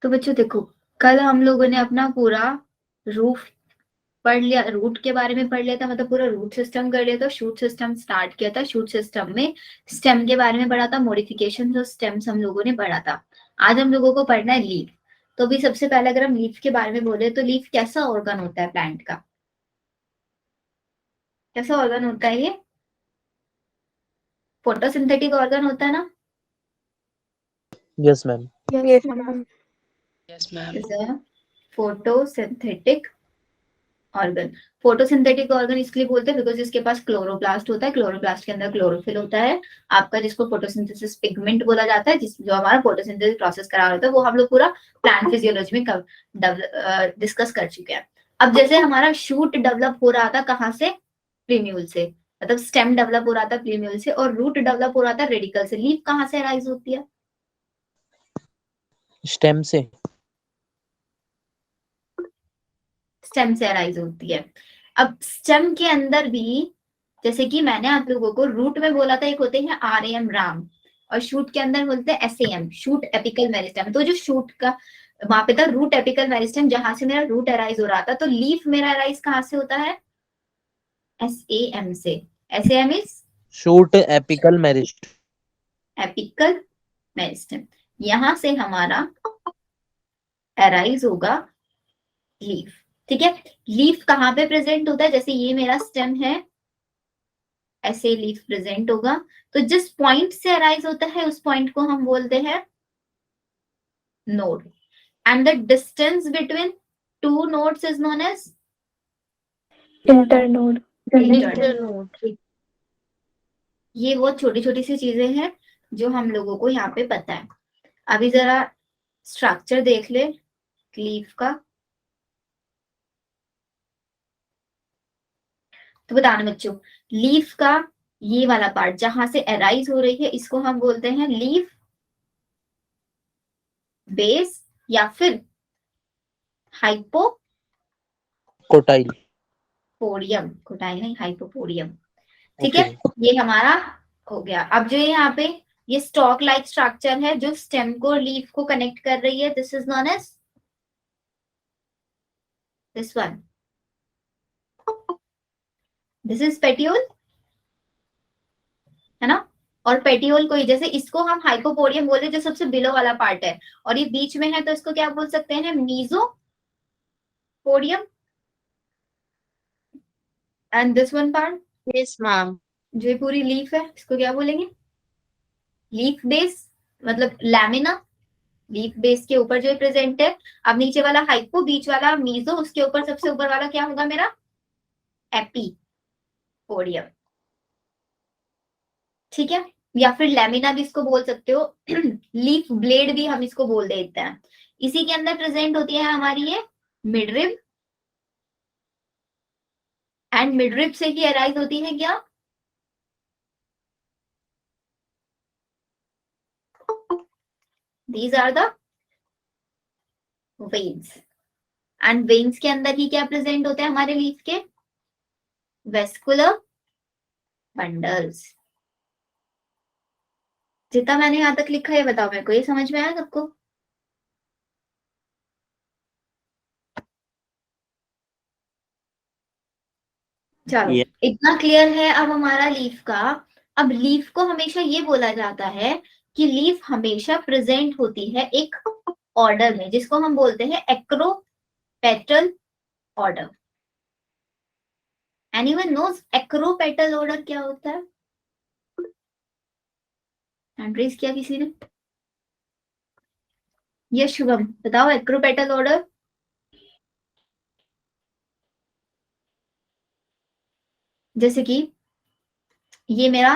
तो बच्चों देखो, कल हम लोगों ने अपना पूरा रूफ पढ़ लिया, रूट के बारे में पढ़ लिया था, मतलब पूरा रूट सिस्टम कर लिया था, शूट सिस्टम स्टार्ट किया था। शूट सिस्टम में स्टेम के बारे में पढ़ा था, मॉडिफिकेशन ऑफ स्टेम्स हम लोगों ने पढ़ा था। आज हम लोगों को पढ़ना है लीफ। तो भी सबसे पहले अगर हम लीफ के बारे में बोले तो लीफ कैसा ऑर्गन होता है प्लांट का? कैसा ऑर्गन होता है ये? फोटोसिंथेटिक ऑर्गन होता है ना? Yes ma'am. Yes, ma'am. Yes, ma'am. Is a photosynthetic organ. Photosynthetic organ इसलिए बोलते हैं बिकॉज इसके पास क्लोरोप्लास्ट होता है, क्लोरोप्लास्ट के अंदर क्लोरोफिल होता है आपका, जिसको फोटोसिंथेसिस पिगमेंट बोला जाता है, जिस जो हमारा फोटोसिंथेसिस प्रोसेस करा रहा होता है, वो हम लोग पूरा प्लांट फिजियोलॉजी में डिस्कस कर चुके हैं। अब जैसे हमारा शूट डेवलप हो रहा था कहाँ से? प्रीम्यूल से, मतलब स्टेम डेवलप हो रहा था प्रीम्यूल से, और रूट डेवलप हो रहा था रेडिकल से। लीफ कहाँ से अराइज होती है? स्टेम से। स्टेम से अराइज होती है। अब स्टेम के अंदर भी, जैसे कि मैंने आप लोगों को रूट में बोला था, एक होते हैं RAM राम, और शूट के अंदर बोलते हैं SAM शूट एपिकल मेरिस्टेम। तो जो शूट का वहां पे था रूट एपिकल मेरिस्टेम, जहां से मेरा रूट अराइज हो रहा था, तो लीफ मेरा अराइज कहाँ से होता है? SAM से। SAM is shoot apical meristem. Apical meristem. यहां से हमारा अराइज होगा लीफ। ठीक है, लीफ कहाँ पे प्रेजेंट होता है? जैसे ये मेरा स्टेम है, ऐसे लीफ प्रेजेंट होगा। तो जिस पॉइंट से अराइज होता है उस पॉइंट को हम बोलते हैं node, and the distance between two nodes is known as Internode. Internode. ये वो छोटी छोटी सी चीजें हैं जो हम लोगों को यहाँ पे पता है। अभी जरा स्ट्रक्चर देख ले लीफ का, तो बताना बच्चों, लीफ का ये वाला पार्ट जहां से अराइज हो रही है, इसको हम बोलते हैं लीफ बेस, या फिर कोटाइल। हाइपोपोडियम। कोटाइल नहीं, हाइपोपोडियम। ठीक ओके। है, ये हमारा हो गया। अब जो यहाँ पे ये स्टॉक लाइक स्ट्रक्चर है जो स्टेम को लीफ को कनेक्ट कर रही है, this is known as this one, this is petiole, है ना? और पेटियोल को ही, जैसे इसको हम हाइपोपोडियम बोलते हैं जो सबसे बिलो वाला पार्ट है, और ये बीच में है, तो इसको क्या बोल सकते हैं? Mesopodium. And this one part Yes, ma'am. जो ये पूरी लीफ है, इसको क्या बोलेंगे? लीफ बेस, मतलब लैमिना। लीफ बेस के ऊपर जो प्रेजेंट है। अब नीचे वाला हाइपो, बीच वाला मीजो, उसके ऊपर सबसे ऊपर वाला क्या होगा मेरा? एपीपोडियम। ठीक है, या फिर लैमिना भी इसको बोल सकते हो लीफ ब्लेड भी हम इसको बोल देते हैं। इसी के अंदर प्रेजेंट होती है हमारी ये मिडरिब, एंड मिडरिब से ही अराइज होती है क्या? These are the veins, and veins के अंदर ही क्या प्रेजेंट होते हैं हमारे लीफ के? Vascular bundles. जितना मैंने यहां तक लिखा है बताओ मेरे को, ये समझ में आया सबको? चलो, ये इतना क्लियर है अब हमारा लीफ का। अब लीफ को हमेशा ये बोला जाता है कि लीफ हमेशा प्रेजेंट होती है एक ऑर्डर में, जिसको हम बोलते हैं acropetal order. Anyone knows acropetal order क्या होता है? हैंड रेज किया किसी ने? यस शुभम, बताओ एक्रोपेटल ऑर्डर। जैसे कि ये मेरा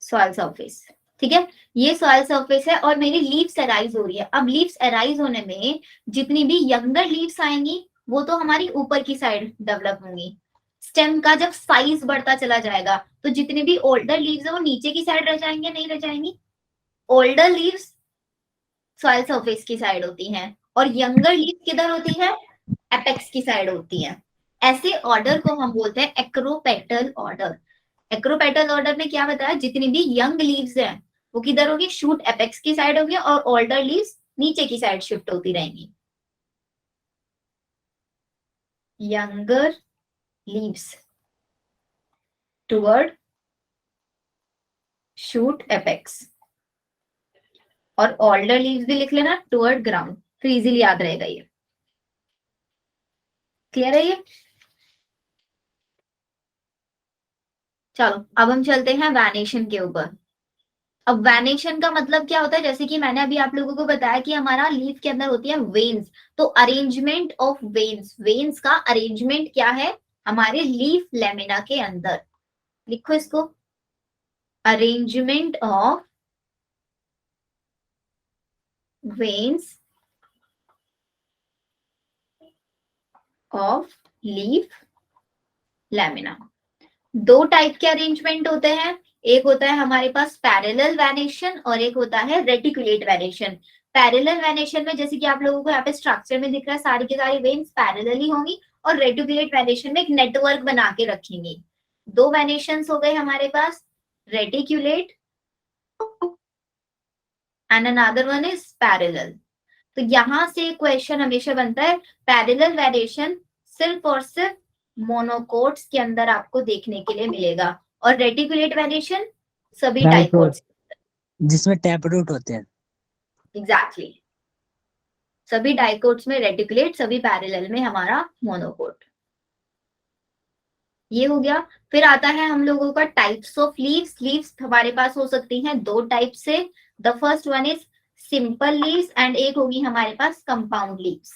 सॉइल सरफेस, ठीक है, ये सॉइल सरफेस है और मेरी लीव्स अराइज हो रही है। अब लीव्स अराइज होने में जितनी भी यंगर लीव्स आएंगी वो तो हमारी ऊपर की साइड डेवलप होंगी। स्टेम का जब साइज बढ़ता चला जाएगा तो जितनी भी ओल्डर लीव्स है वो नीचे की साइड रह जाएंगे, नहीं रह जाएंगी? ओल्डर लीव्स सॉइल सरफेस की साइड होती हैं और यंगर लीव्स किधर होती है? एपेक्स की साइड होती है। ऐसे ऑर्डर को हम बोलते हैं एक्रोपेटल ऑर्डर। एक्रोपेटल ऑर्डर में क्या बताया? जितनी भी यंग लीव्स हैं वो किधर होगी? शूट एपेक्स की साइड होगी, और ओल्डर लीव्स नीचे की साइड शिफ्ट होती रहेंगी। Younger leaves toward shoot apex, और ओल्डर लीव्स भी लिख लेना टुवर्ड ग्राउंड, फिर इजीली याद रहेगा ये। क्लियर है ये? चलो अब हम चलते हैं वैनेशन के ऊपर। अब वैनेशन का मतलब क्या होता है, जैसे कि मैंने अभी आप लोगों को बताया कि हमारा लीफ के अंदर होती है वेन्स, तो अरेंजमेंट ऑफ वेन्स, वेन्स का अरेंजमेंट क्या है हमारे लीफ लेमिना के अंदर, लिखो इसको, arrangement of veins of leaf lamina. दो टाइप के अरेंजमेंट होते हैं, एक होता है हमारे पास पैरेलल वेनेशन और एक होता है रेटिकुलेट वेनेशन। पैरेलल वेनेशन में जैसे कि आप लोगों को यहाँ पे स्ट्रक्चर में दिख रहा है, सारी की सारी वेन्स पैरेलल ही होंगी, और रेटिकुलेट वेनेशन में एक नेटवर्क बना के रखेंगे। दो वेनेशंस हो गए हमारे पास, reticulate and another one is parallel. तो यहां से क्वेश्चन हमेशा बनता है, पैरेलल वेनेशन सिर्फ और सिर्फ मोनोकोट्स के अंदर आपको देखने के लिए मिलेगा, और रेटिकुलेट वेनेशन सभी डाइकोट्स, जिसमें टैप रूट होते हैं। एग्जैक्टली सभी डाइकोट्स में रेटिकुलेट, सभी पैरेलल में हमारा मोनोकोट। ये हो गया। फिर आता है हम लोगों का टाइप्स ऑफ लीव्स। लीव्स हमारे पास हो सकती हैं दो टाइप से, the first one is simple leaves and एक होगी हमारे पास compound leaves.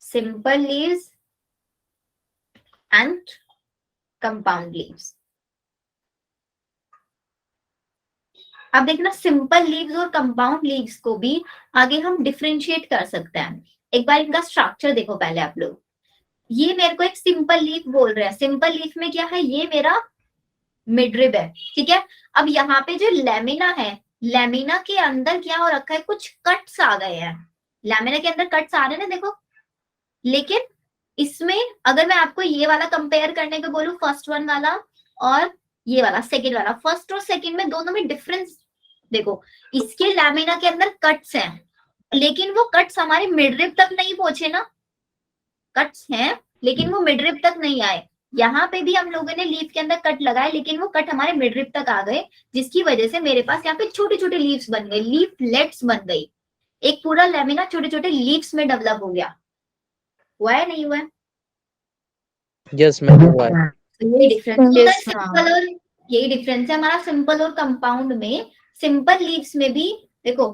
Simple leaves and compound leaves. अब देखना सिंपल लीव्स और कंपाउंड लीव्स को भी आगे हम डिफरेंशिएट कर सकते हैं। एक बार इनका स्ट्रक्चर देखो पहले आप लोग। ये मेरे को एक सिंपल लीफ बोल रहे हैं, सिंपल लीफ में क्या है, ये मेरा मिडरिब है, ठीक है। अब यहाँ पे जो लेमिना है, लेमिना के अंदर क्या हो रखा है, कुछ कट्स आ गए हैं, लेमिना के अंदर कट्स आ रहे हैं ना देखो। लेकिन इसमें अगर मैं आपको ये वाला कंपेयर करने को बोलूं, फर्स्ट वन वाला और ये वाला सेकंड वाला, फर्स्ट और सेकंड में दोनों में डिफरेंस देखो। इसके लैमिना के अंदर कट्स हैं, लेकिन वो कट्स हमारे मिडरिब तक नहीं पहुंचे ना, कट्स हैं लेकिन वो मिडरिब तक नहीं आए। यहाँ पे भी हम लोगों ने लीफ के अंदर कट लगाए, लेकिन वो कट हमारे मिडरिब तक आ गए, जिसकी वजह से मेरे पास यहाँ पे छोटे छोटे लीव्स बन गए, लीफलेट्स बन गई। एक पूरा लेमिना छोटे छोटे लीव्स में डेवलप हो गया। हुआ है नहीं हुआ है? यस मैम हुआ है। यही डिफरेंस होता है Yes, सिंपल और, यही डिफरेंस है हमारा सिंपल और कंपाउंड में। सिंपल लीव्स में भी देखो,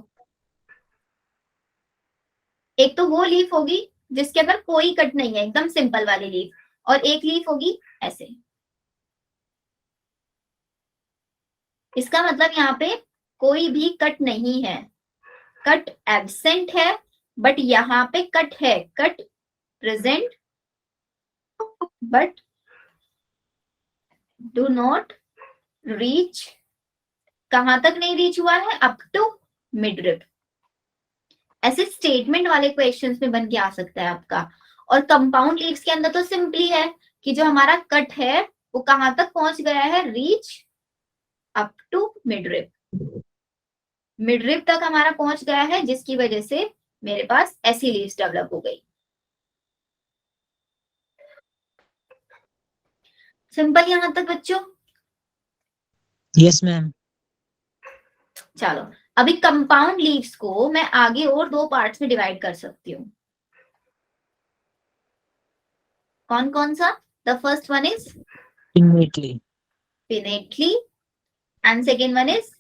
एक तो वो लीफ होगी जिसके अंदर कोई कट नहीं है, एकदम सिंपल वाली लीफ, और एक लीफ होगी ऐसे। इसका मतलब यहाँ पे कोई भी कट नहीं है, कट एब्सेंट है, बट यहाँ पे कट है, cut present but do not reach, कहां तक नहीं रीच हुआ है, अप टू मिडरिब। ऐसे स्टेटमेंट वाले क्वेश्चंस में बन के आ सकता है आपका। और कंपाउंड लीव्स के अंदर तो सिंपली है कि जो हमारा कट है वो कहां तक पहुंच गया है, reach up to midrib, midrib तक हमारा पहुंच गया है, जिसकी वजह से मेरे पास ऐसी लीव्स डेवलप हो गई। सिंपल यहां तक बच्चों? Yes ma'am. चलो अभी कंपाउंड लीव्स को मैं आगे और दो पार्ट्स में डिवाइड कर सकती हूँ। कौन कौन सा? The first one is pinnately. Pinnately and second one is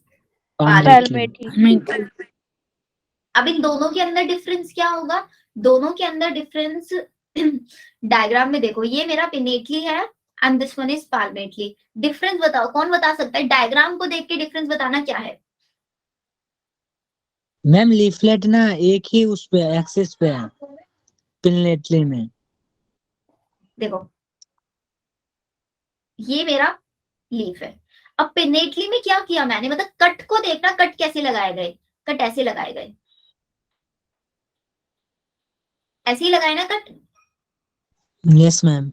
palmately. अब इन दोनों के अंदर डिफरेंस क्या होगा? दोनों के अंदर डिफरेंस डायग्राम में देखो, ये मेरा पिनेटली है and this one is palmately. Difference बताओ, कौन बता सकता है? डायग्राम को देख के डिफरेंस बताना क्या है। मैम लीफलेट ना एक ही उस पे एक्सिस पे है पिनेटली में। देखो ये मेरा लीफ है, अब पिनेटली में क्या किया मैंने, मतलब कट को देखना, कट कैसे लगाए गए, कट ऐसे लगाए गए, ऐसे ही लगाए ना कट। Yes ma'am.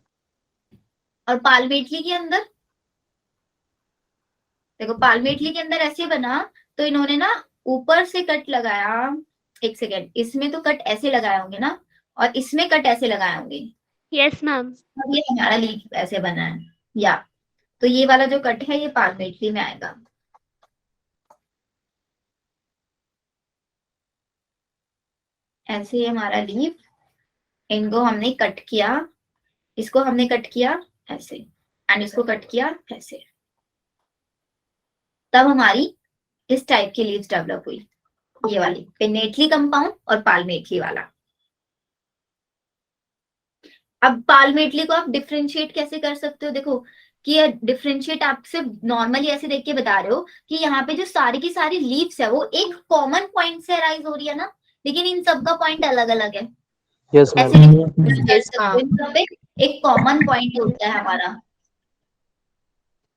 और पाल्मेटली के अंदर देखो पाल्मेटली के अंदर ऐसे बना, तो इन्होंने ना ऊपर से कट लगाया, एक सेकेंड, इसमें तो कट ऐसे लगाए होंगे ना, और इसमें कट ऐसे लगाए होंगे, Yes, ma'am. अब ये हमारा लीफ ऐसे बना है, या तो ये वाला जो कट है ये पाल्मेटली में आएगा। ऐसे ही हमारा लीफ, इनको हमने कट किया, इसको हमने कट किया ऐसे, एंड इसको कट किया ऐसे, तब हमारी इस टाइप की लीव्स डेवलप हुई, ये वाली पिनेटली कंपाउंड और पाल्मेटली वाला। अब पाल्मेटली को आप डिफरेंशिएट कैसे कर सकते हो, देखो कि ये डिफरेंशिएट आप सिर्फ नॉर्मली ऐसे देख के बता रहे हो कि यहाँ पे जो सारी की सारी लीव्स है वो एक कॉमन पॉइंट से अराइज हो रही है ना, लेकिन इन सब का पॉइंट अलग अलग है। Yes, ma'am. ऐसे कर Yes, सकते हो, इन सब पे एक कॉमन पॉइंट होता है हमारा,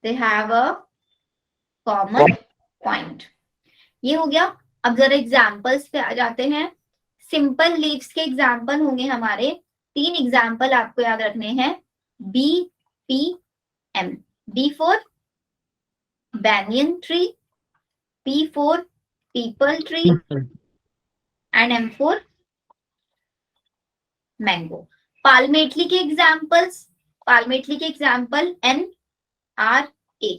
they have a common point. ये हो गया। अब जरा एग्जांपल्स पे आ जाते हैं। सिंपल लीव्स के एग्जांपल होंगे हमारे, 3 एग्जांपल आपको याद रखने हैं, B P M. B for banyan tree, P for people tree, and M for mango. पाल्मेटली के एग्जांपल्स, पाल्मेटली के एग्जांपल NRA,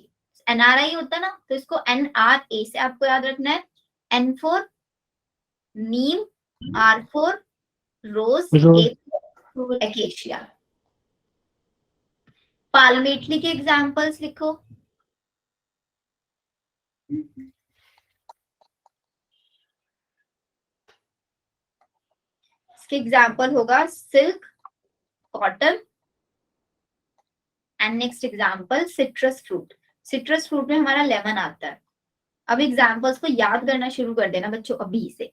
NRI होता है ना, तो इसको NRA से आपको याद रखना है। N for Neem, R for rose, A for acacia। पाल्मेटली के एग्जांपल्स लिखो। इसके एग्जाम्पल होगा silk, cotton, and next example citrus fruit. Citrus fruit में हमारा लेमन आता है। अब एग्जाम्पल्स को याद करना शुरू कर देना बच्चों अभी से,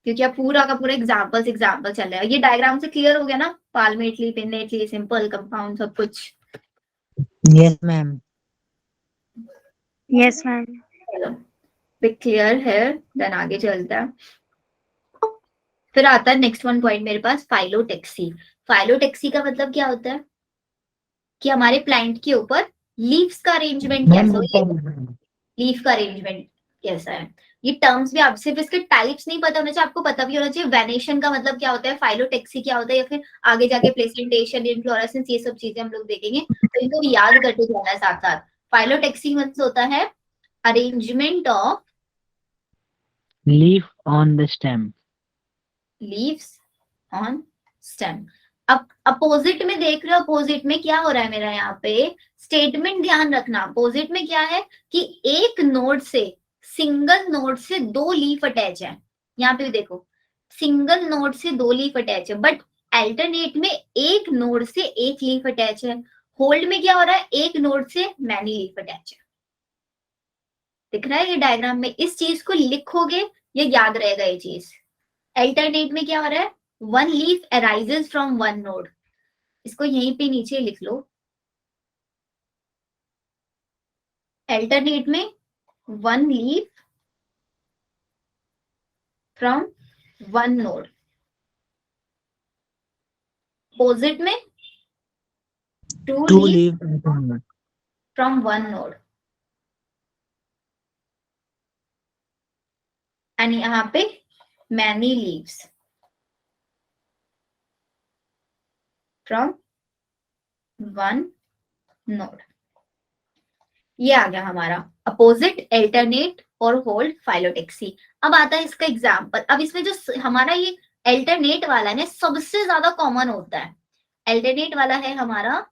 क्योंकि अब पूरा का पूरा एग्जाम्पल चल रहा है। ये डायग्राम से क्लियर हो गया ना, पाल्मेटली, पिनेटली, सिंपल, कंपाउंड, सब कुछ। Yes, ma'am. Yes, ma'am. चलो बिग क्लियर है, देन आगे चलता है। फिर आता है नेक्स्ट वन पॉइंट मेरे पास, फाइलोटेक्सी। फाइलोटेक्सी का मतलब क्या होता है कि हमारे प्लांट के ऊपर लीव्स का अरेंजमेंट कैसा हो, लीफ का अरेंजमेंट कैसा है। ये टर्म्स भी आप सिर्फ इसके टाइप्स नहीं पता होना चाहिए, आपको पता भी होना चाहिए वेनेशन का मतलब क्या होता है, फाइलोटेक्सी क्या होता है, या फिर आगे जाके प्लेसेंटेशन, इनफ्लोरेसेंस, ये सब चीजें हम लोग देखेंगे, तो इनको भी याद करते जाना है साथ साथ। फाइलोटेक्सी मतलब होता है arrangement of Leaf on the stem. Leaves on stem. अब अपोजिट में देख रहे हो, अपोजिट में क्या हो रहा है मेरा यहाँ पे, स्टेटमेंट ध्यान रखना। अपोजिट में क्या है कि एक नोड से, सिंगल नोड से 2 लीफ अटैच है। यहाँ पे भी देखो, सिंगल नोड से 2 लीफ अटैच है, बट अल्टरनेट में एक नोड से 1 लीफ अटैच है। होल्ड में क्या हो रहा है, एक नोड से मैनी लीफ अटैच है। दिख रहा है ये डायग्राम में, इस चीज को लिखोगे ये याद रहेगा ये चीज। अल्टरनेट में क्या हो रहा है, 1 लीफ अराइजेस फ्रॉम 1 नोड, इसको यहीं पे नीचे लिख लो। अल्टरनेट में 1 लीफ फ्रॉम 1 नोड, अपोजिट में 2 Two leaf leaf. From 1 node, and यहाँ पे मैनी लीव्स फ्रॉम 1 नोड। ये आ गया हमारा अपोजिट, अल्टरनेट और होल्ड फाइलोटेक्सी। अब आता है इसका एग्जाम्पल। अब इसमें जो हमारा ये अल्टरनेट वाला है सबसे ज्यादा कॉमन होता है। अल्टरनेट वाला है हमारा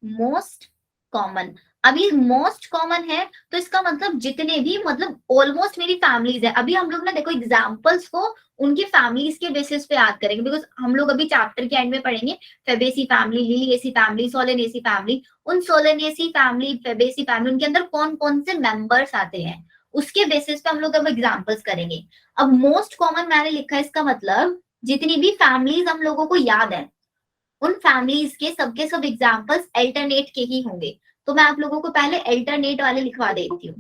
मोस्ट कॉमन। अब ये मोस्ट कॉमन है तो इसका मतलब जितने भी, मतलब ऑलमोस्ट मेरी फैमिलीज है। अभी हम लोग ना देखो एग्जाम्पल्स को उनकी फैमिलीज के बेसिस पे याद करेंगे, बिकॉज हम लोग अभी चैप्टर के एंड में पढ़ेंगे Fabaceae family, Liliaceae family, Solanaceae family. उन सोलेनेसी फैमिली, फेबेसी फैमिली, उनके अंदर कौन कौन से मेंबर्स आते हैं उसके बेसिस पे हम लोग अब एग्जाम्पल्स करेंगे। अब मोस्ट कॉमन मैंने लिखा है, इसका मतलब जितनी भी फैमिलीज हम लोगों को याद है उन फैमिलीज के सबके सब एग्जाम्पल्स अल्टरनेट के ही होंगे। तो मैं आप लोगों को पहले अल्टरनेट वाले लिखवा देती हूँ,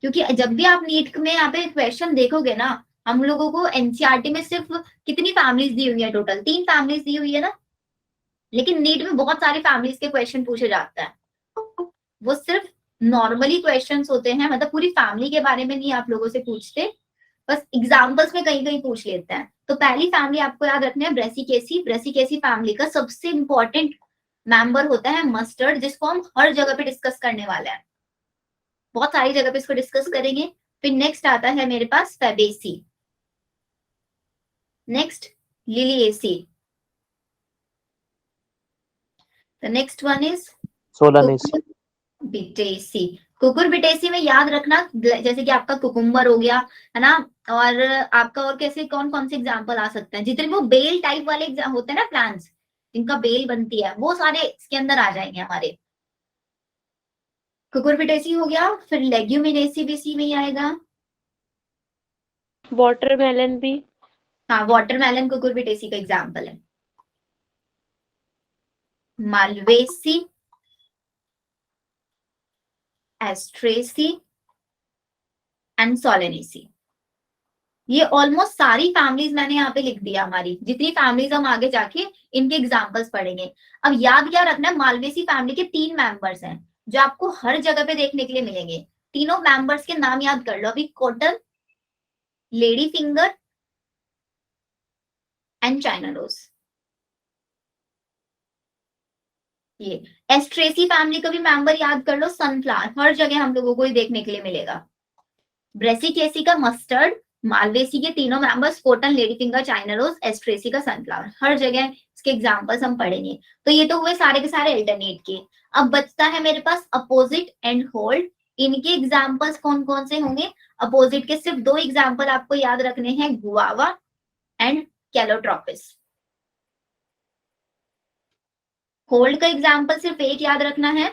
क्योंकि जब भी आप नीट में यहाँ पे क्वेश्चन देखोगे ना, हम लोगों को एनसीईआरटी में सिर्फ कितनी फैमिलीज दी हुई है, टोटल 3 फैमिलीज दी हुई है ना, लेकिन नीट में बहुत सारी फैमिलीज के क्वेश्चन पूछे जाते हैं। वो सिर्फ नॉर्मली क्वेश्चंस होते हैं, मतलब पूरी फैमिली के बारे में नहीं आप लोगों से पूछते, बस एग्जाम्पल्स में कहीं कहीं पूछ लेते हैं। तो पहली फैमिली आपको याद रखनी है ब्रेसिकेसी। ब्रेसिकेसी फैमिली का सबसे इंपॉर्टेंट मेंबर होता है मस्टर्ड, जिसको हम हर जगह पे डिस्कस करने वाले हैं, बहुत सारी जगह पे इसको डिस्कस करेंगे। फिर नेक्स्ट आता है मेरे पास Fabaceae, next Liliaceae, the next one is Solanacea. बिटेसी। कुकुर बिटेसी में याद रखना, जैसे कि आपका कुकुम्बर हो गया, है ना, और आपका और कैसे कौन कौन से एग्जाम्पल आ सकते हैं, जितने वो बेल टाइप वाले होते हैं ना प्लांट्स जिनका बेल बनती है, वो सारे इसके अंदर आ जाएंगे हमारे। कुकुर बिटेसी हो गया, फिर लेग्यूमिनेसी भी इसी में ही आएगा। वाटरमेलन भी। हाँ, वाटरमेलन कुकुर बिटेसी का एग्जाम्पल है। Malvaceae, एस्ट्रेसी and Solanaceae. ये ऑलमोस्ट सारी फैमिलीज मैंने यहाँ पे लिख दिया, हमारी जितनी फैमिलीज हम आगे जाके इनके एग्जांपल्स पढ़ेंगे। अब याद क्या रखना है, मालवेसी फैमिली के 3 मेंबर्स हैं जो आपको हर जगह पे देखने के लिए मिलेंगे। तीनों मेंबर्स के नाम याद कर लो अभी, cotton, lady finger and China rose. ये एस्ट्रेसी फैमिली का भी मेंबर याद कर लो, सनफ्लावर, हर जगह हम लोगों को ही देखने के लिए मिलेगा। ब्रेसिकेसी का मस्टर्ड, मालवेसी के तीनों members cotton, lady finger, China rose, Asteraceae का सनफ्लावर, हर जगह इसके एग्जांपल्स हम पढ़ेंगे। तो ये तो हुए सारे के सारे अल्टरनेट के। अब बचता है मेरे पास अपोजिट एंड होल्ड। इनके एग्जांपल्स कौन कौन से होंगे? अपोजिट के सिर्फ 2 एग्जांपल आपको याद रखने हैं, गुआवा एंड कैलोट्रोपिस। होल्ड का एग्जाम्पल सिर्फ एक याद रखना है,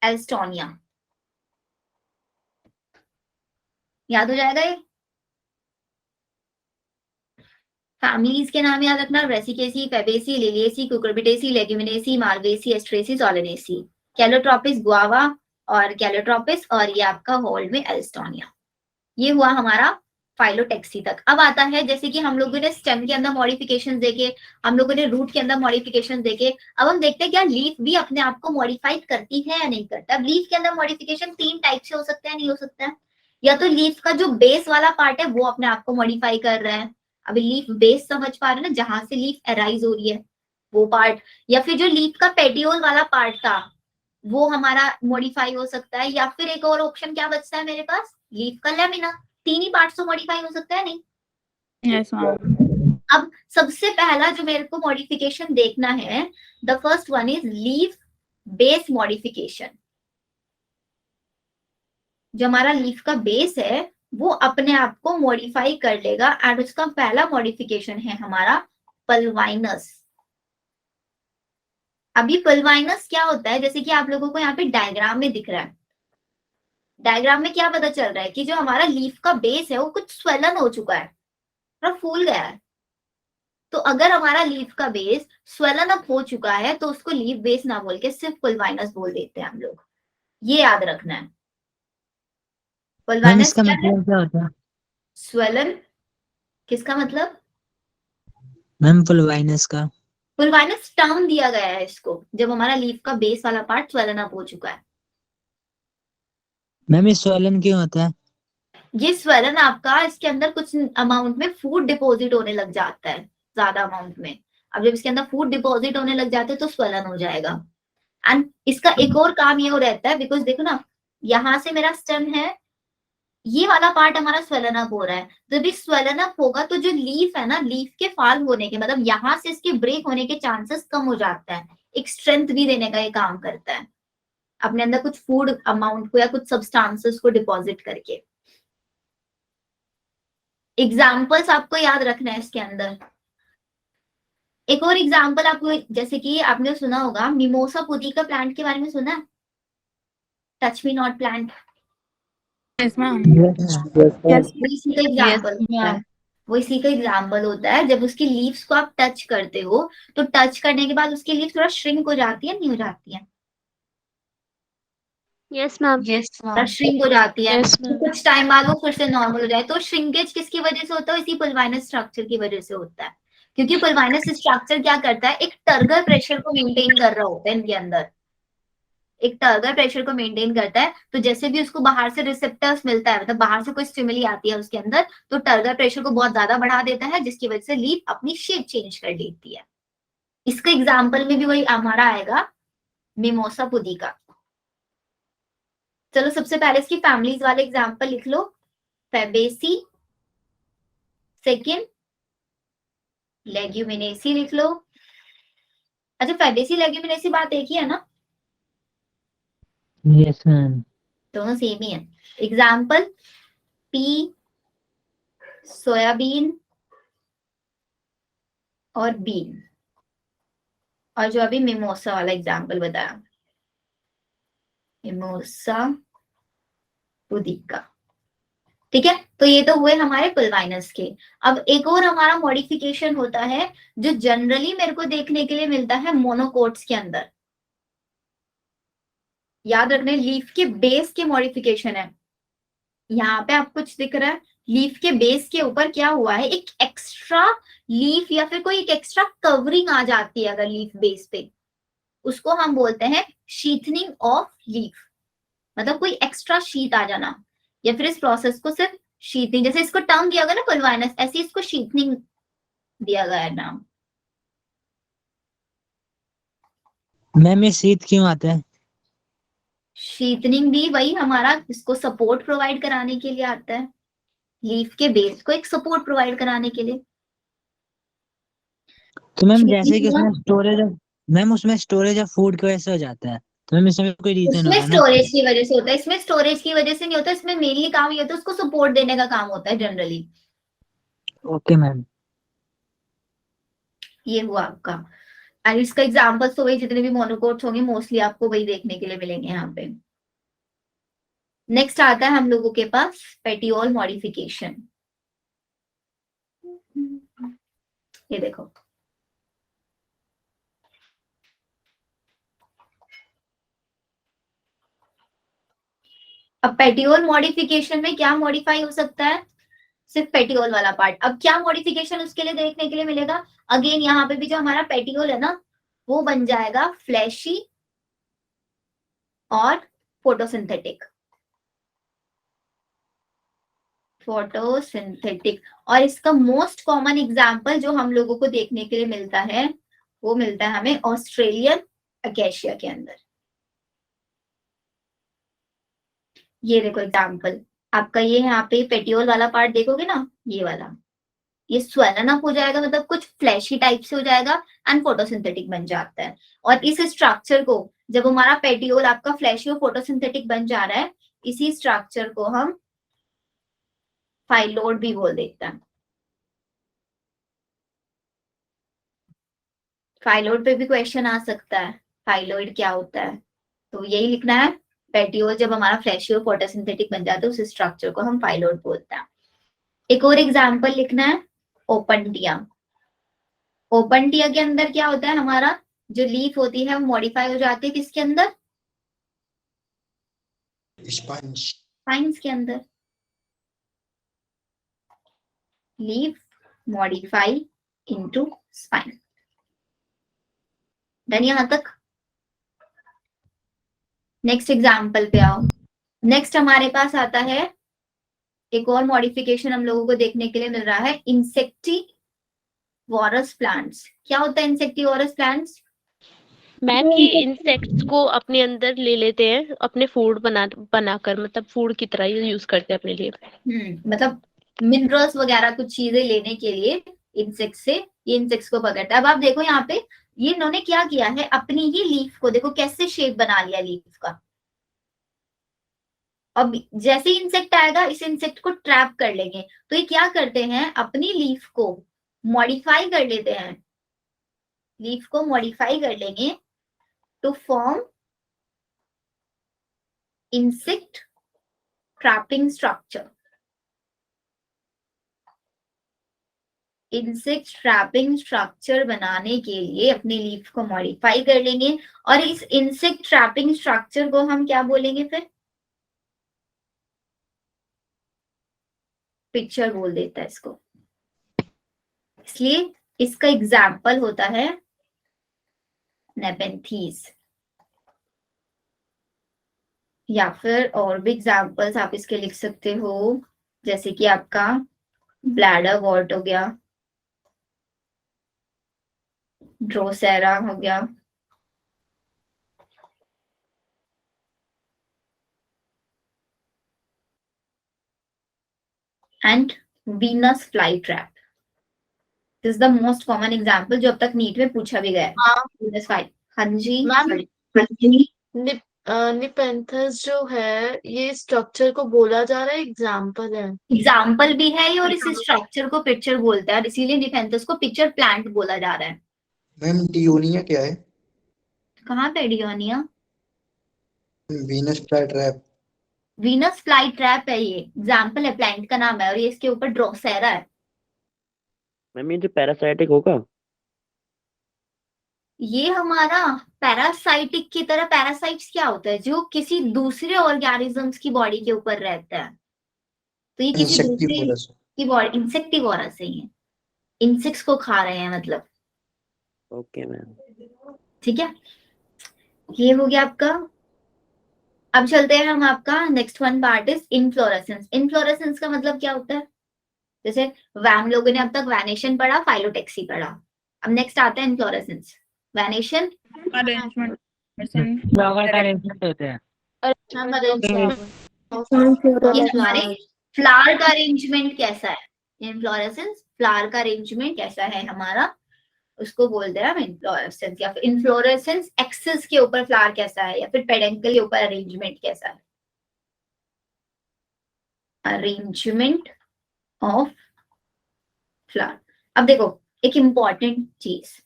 एल्स्टोनिया। याद हो जाएगा ये। फैमिलीज के नाम याद रखना, Brassicaceae, Fabaceae, Liliaceae, Cucurbitaceae, Leguminosae, Malvaceae, Asteraceae, Solanaceae. Calotropis guava और कैलोट्रोपिस, और ये आपका होल्ड में एल्स्टोनिया। ये हुआ हमारा फाइलोटेक्सी तक। अब आता है, जैसे कि हम लोगों ने स्टेम के अंदर मॉडिफिकेशन देखे, हम लोगों ने रूट के अंदर मॉडिफिकेशन देखे, अब हम देखते हैं क्या लीफ भी अपने आप को मॉडिफाई करती है या नहीं करता। अब लीफ के अंदर मॉडिफिकेशन 3 टाइप से हो सकता है, नहीं हो सकता है। या तो लीफ का जो बेस वाला पार्ट है वो अपने आप को मॉडिफाई कर रहा है, अभी लीफ बेस समझ पा रहे हैं ना, जहां से लीफ अराइज हो रही है वो पार्ट, या फिर जो लीफ का पेटियोल वाला पार्ट था वो हमारा मॉडिफाई हो सकता है, या फिर एक और ऑप्शन क्या बचता है मेरे पास, लीफ का लेमिना। 3 ही पार्ट तो मॉडिफाई हो सकता है, नहीं? Yes ma'am. अब सबसे पहला जो मेरे को मॉडिफिकेशन देखना है, the first one is leaf base modification. जो हमारा लीफ का बेस है वो अपने आप को मॉडिफाई कर लेगा, एंड उसका पहला मॉडिफिकेशन है हमारा पल्वाइनस। अभी पल्वाइनस क्या होता है, जैसे कि आप लोगों को यहाँ पे डायग्राम में दिख रहा है, डायग्राम में क्या पता चल रहा है कि जो हमारा लीफ का बेस है वो कुछ स्वेलन हो चुका है, थोड़ा फूल गया है। तो अगर हमारा लीफ का बेस स्वेलन अप हो चुका है तो उसको लीफ बेस ना बोल के सिर्फ पल्वाइनस बोल देते हैं हम लोग, ये याद रखना है। मैम पल्वाइनस इसका क्या है? मतलब क्या होता है? स्वेलन। किसका मतलब? मैम पल्वाइनस का। पल्वाइनस टर्म दिया गया है इसको जब हमारा लीफ का बेस वाला पार्ट स्वेलन अप हो चुका है। मैम ये स्वलन क्यों होता है? ये स्वेलन आपका इसके अंदर कुछ अमाउंट में फूड डिपॉजिट होने लग जाता है, ज्यादा अमाउंट में। अब जब इसके अंदर फूड डिपॉजिट होने लग जाते हैं तो स्वेलन हो जाएगा। एंड इसका एक और काम ये हो रहता है, बिकॉज देखो ना, यहां से मेरा स्टेम है, ये वाला पार्ट हमारा स्वेलन अप हो रहा है। जब ये स्वेलन अप होगा तो जो लीफ है ना, लीफ के फाल होने के मतलब यहाँ से इसके ब्रेक होने के चांसेस कम हो जाता है, एक स्ट्रेंथ भी देने का ये काम करता है, अपने अंदर कुछ फूड अमाउंट को या कुछ सब्सटेंसेस को डिपॉजिट करके। एग्जाम्पल्स आपको याद रखना है इसके अंदर। एक और एग्जाम्पल आपको, जैसे कि आपने सुना होगा मिमोसा पुदीका प्लांट के बारे में सुना है, touch me not plant. Yes ma'am. Yes, वो इसी का एग्जाम्पल होता है, वो इसी का एग्जाम्पल होता है। जब उसकी लीव्स को आप टच करते हो तो टच करने के बाद उसकी लीव्स थोड़ा श्रिंक हो जाती है, नहीं हो जाती है? Yes ma'am. श्रिंक हो जाती है, Yes, तो कुछ टाइम बाद वो फिर से नॉर्मल हो जाए। तो श्रिंकेज किसकी वजह से होता है? इसी पल्वाइनस स्ट्रक्चर की वजह से होता है, क्योंकि पल्वाइनस स्ट्रक्चर क्या करता है, एक टर्गर प्रेशर को मेंटेन कर रहा होता है इनके अंदर। एक टर्गर प्रेशर को मेंटेन करता है। तो जैसे भी उसको बाहर से रिसेप्टर्स मिलता है, मतलब बाहर से कोई स्टिमुली आती है उसके अंदर, तो टर्गर प्रेशर को बहुत ज्यादा बढ़ा देता है, जिसकी वजह से लीफ अपनी शेप चेंज कर लेती है। इसका एग्जाम्पल में भी वही हमारा आएगा, मिमोसा पुदीका। चलो सबसे पहले इसकी फैमिलीज वाले एग्जाम्पल लिख लो। फैबेसी, सेकेंड लेग्यूमिनेसी लिख लो। अच्छा, फैबेसी लेग्यूमिनेसी बात एक ही है ना? Yes ma'am. दोनों सेम ही है। एग्जाम्पल, पी, सोयाबीन और बीन। और जो अभी मिमोसा वाला एग्जाम्पल बताया, मिमोसा पुदीका। ठीक है, तो ये तो हुए हमारे पुलवाइनस के। अब एक और हमारा मॉडिफिकेशन होता है जो जनरली मेरे को देखने के लिए मिलता है मोनोकोट्स के अंदर। याद रखने, लीफ के बेस के मॉडिफिकेशन है। यहाँ पे आप कुछ दिख रहा है, लीफ के बेस के ऊपर क्या हुआ है, एक एक्स्ट्रा लीफ या फिर कोई एक एक्स्ट्रा कवरिंग आ जाती है अगर लीफ बेस पे, उसको हम बोलते हैं शीथनिंग ऑफ लीफ। मतलब कोई एक्स्ट्रा शीट आ जाना, या फिर इस प्रोसेस को सिर्फ शीथनिंग, जैसे इसको टर्म दिया गया ना पुलवाइनस, ऐसे इसको शीथनिंग दिया गया है नाम। मैम ये शीत क्यों आता है? शीथनिंग भी वही हमारा इसको सपोर्ट प्रोवाइड कराने के लिए आता है, लीफ के बेस को एक सपोर्ट प्रोवाइड कराने के लिए। तो मैम जैसे कि शीथनिंग, उसमें स्टोरेज ऑफ, मैम उसमें स्टोरेज ऑफ फूड की वजह से हो जाता है, तो मैम इसमें कोई रीजन उसमें होगा ना? स्टोरेज की वजह से होता है, इसमें स्टोरेज की वजह से नहीं होता। इसमें मेनली काम ये होता है, उसको सपोर्ट देने का काम होता है जनरली। Okay ma'am. ये हुआ आपका। और इसका एग्जाम्पल्स तो वही, जितने भी मोनोकोट्स होंगे मोस्टली आपको वही देखने के लिए मिलेंगे यहाँ पे। नेक्स्ट आता है हम लोगों के पास पेटियोल मॉडिफिकेशन। ये देखो, अब पेटियोल मॉडिफिकेशन में क्या मॉडिफाई हो सकता है, सिर्फ पेटियोल वाला पार्ट। अब क्या मॉडिफिकेशन उसके लिए देखने के लिए मिलेगा, अगेन यहाँ पे भी जो हमारा पेटियोल है ना, वो बन जाएगा फ्लैशी और फोटोसिंथेटिक। फोटोसिंथेटिक, और इसका मोस्ट कॉमन एग्जांपल जो हम लोगों को देखने के लिए मिलता है, वो मिलता है हमें ऑस्ट्रेलियन अकेशिया के अंदर। ये देखो एग्जांपल आपका, ये यहाँ पे पेटियोल वाला पार्ट देखोगे ना, ये वाला, ये स्वेलन अप हो जाएगा, मतलब कुछ फ्लैशी टाइप से हो जाएगा एंड फोटोसिंथेटिक बन जाता है। और इस स्ट्रक्चर को, जब हमारा पेटियोल आपका फ्लैशी और फोटोसिंथेटिक बन जा रहा है, इसी स्ट्रक्चर को हम फाइलोड भी बोल देते हैं। फाइलोड पे भी क्वेश्चन आ सकता है, फाइलोइड क्या होता है, तो यही लिखना है। पेटियोल जब हमारा फ्लैशी और फोटोसिंथेटिक बन जाता है, उस स्ट्रक्चर को हम फाइलोड बोलते हैं। एक और एग्जांपल लिखना है, ओपनटिया। ओपनटिया के अंदर क्या होता है, हमारा जो लीफ होती है वो मॉडिफाई हो जाती है किसके अंदर, स्पाइन्स के अंदर। Leaf modify into spine. Done यहां तक? नेक्स्ट एग्जांपल पे आओ। नेक्स्ट हमारे पास आता है एक और मॉडिफिकेशन हम लोगों को देखने के लिए मिल रहा है, इंसेक्टिवोरस प्लांट्स। क्या होता है इंसेक्टिवोरस प्लांट्स? मैम ये इंसेक्ट्स को अपने अंदर ले लेते हैं, अपने फूड बनाकर, मतलब फूड की तरह यूज करते हैं अपने लिए। मतलब मिनरल्स वगैरह कुछ चीजें लेने के लिए इंसेक्ट से ये इंसेक्ट्स को पकड़ता है। अब आप देखो यहाँ पे, ये इन्होंने क्या किया है, अपनी ही लीफ को देखो कैसे शेप बना लिया लीफ का। अब जैसे ही इंसेक्ट आएगा, इस इंसेक्ट को ट्रैप कर लेंगे, तो ये क्या करते हैं, अपनी लीफ को मॉडिफाई कर लेते हैं, लीफ को मॉडिफाई कर लेंगे to form insect trapping structure. Insect trapping structure बनाने के लिए अपनी लीफ को मॉडिफाई कर लेंगे, और इस इंसेक्ट ट्रैपिंग स्ट्रक्चर को हम क्या बोलेंगे फिर, पिक्चर बोल देता है इसको। इसलिए इसका एग्जाम्पल होता है नेपेंथीज। या फिर और भी एग्जाम्पल्स आप इसके लिख सकते हो, जैसे कि आपका ब्लैडर वॉर्ट हो गया, ड्रोसेरा हो गया, and Venus fly trap. This is the most common example जो अब तक नीट में पूछा भी गया है। हाँ वीनस फ्लाई। हाँ जी मैम, हाँ जी। निपेंथस जो है ये स्ट्रक्चर को बोला जा रहा है, एग्जाम्पल है। एग्जाम्पल भी है ये, और इस स्ट्रक्चर को पिक्चर बोलता है, इसीलिए निफेंथस को पिक्चर प्लांट बोला जा रहा है। मैम डियोनिया क्या है? कहाँ पे Dionaea? Venus fly trap. Venus fly trap है, ये एग्जाम्पल है, प्लांट का नाम है, और ये इसके ऊपर ड्रोसेरा है। मैम ये जो पैरासाइटिक होगा, ये हमारा पैरासाइटिक की तरह, पैरासाइट्स क्या होता है? जो किसी दूसरे ऑर्गेनिजम्स की बॉडी के ऊपर रहता है, तो ये किसी दूसरे इंसेक्टिवोरस। की बॉडी, इंसेक्टिवोरस है ये, इंसेक्ट्स को खा रहे हैं मतलब। Okay ma'am. ठीक है, ये हो गया आपका। अब चलते हैं हम, आपका next one part is inflorescence. Inflorescence का मतलब क्या होता है? जैसे वैम लोगों ने अब तक वैनेशन पढ़ा, फाइलोटेक्सी पढ़ा, अब नेक्स्ट आता है इनफ्लोरेसेंस। वैनेशन फ्लावर का अरेंजमेंट होता है। ये हमारे फ्लावर का अरेंजमेंट कैसा है, इनफ्लोरेसेंस फ्लावर का अरेंजमेंट कैसा है हमारा, उसको बोलते हैं हम इनफ्लोरेसेंस। या फिर इनफ्लोरेसेंस एक्सिस के ऊपर फ्लावर कैसा है, या फिर पेडेंकल के ऊपर अरेंजमेंट कैसा है, अरेंजमेंट ऑफ फ्लावर। अब देखो एक इंपॉर्टेंट चीज,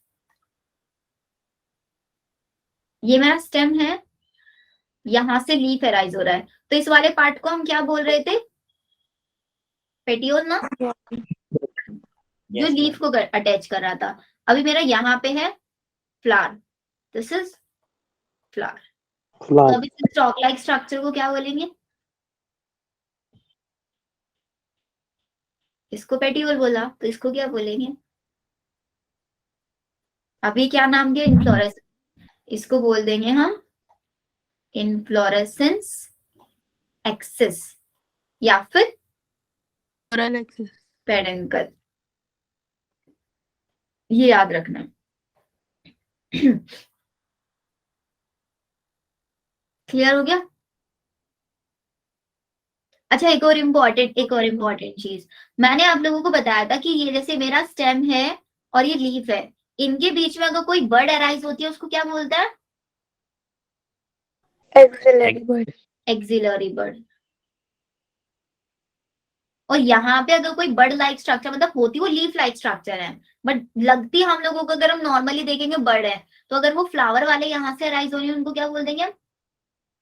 ये मेरा स्टेम है, यहां से लीफ अराइज हो रहा है, तो इस वाले पार्ट को हम क्या बोल रहे थे? पेटियोल ना, जो Yes, लीफ को अटैच कर रहा था। अभी मेरा यहाँ पे है फ्लावर, दिस इज फ्लावर। तो फ्लावर। अभी स्टॉक लाइक स्ट्रक्चर को क्या बोलेंगे? इसको पेटियोल बोला, तो इसको क्या बोलेंगे? अभी क्या नाम दिया? इनफ्लोरेसेंस। इसको बोल देंगे हम इनफ्लोरेसेंस एक्सिस या फिर पेडेंकल, ये याद रखना। क्लियर हो गया? अच्छा, एक और इम्पोर्टेंट चीज, मैंने आप लोगों को बताया था कि ये जैसे मेरा स्टेम है और ये लीफ है, इनके बीच में अगर कोई बर्ड अराइज होती है उसको क्या बोलता है? Axillary bud. और यहाँ पे अगर कोई बर्ड लाइक स्ट्रक्चर, मतलब होती वो लीफ लाइक स्ट्रक्चर है, बट लगती हम लोगों को, अगर हम नॉर्मली देखेंगे बर्ड है, तो अगर वो फ्लावर वाले यहाँ से अराइज हो रही है उनको क्या बोल देंगे?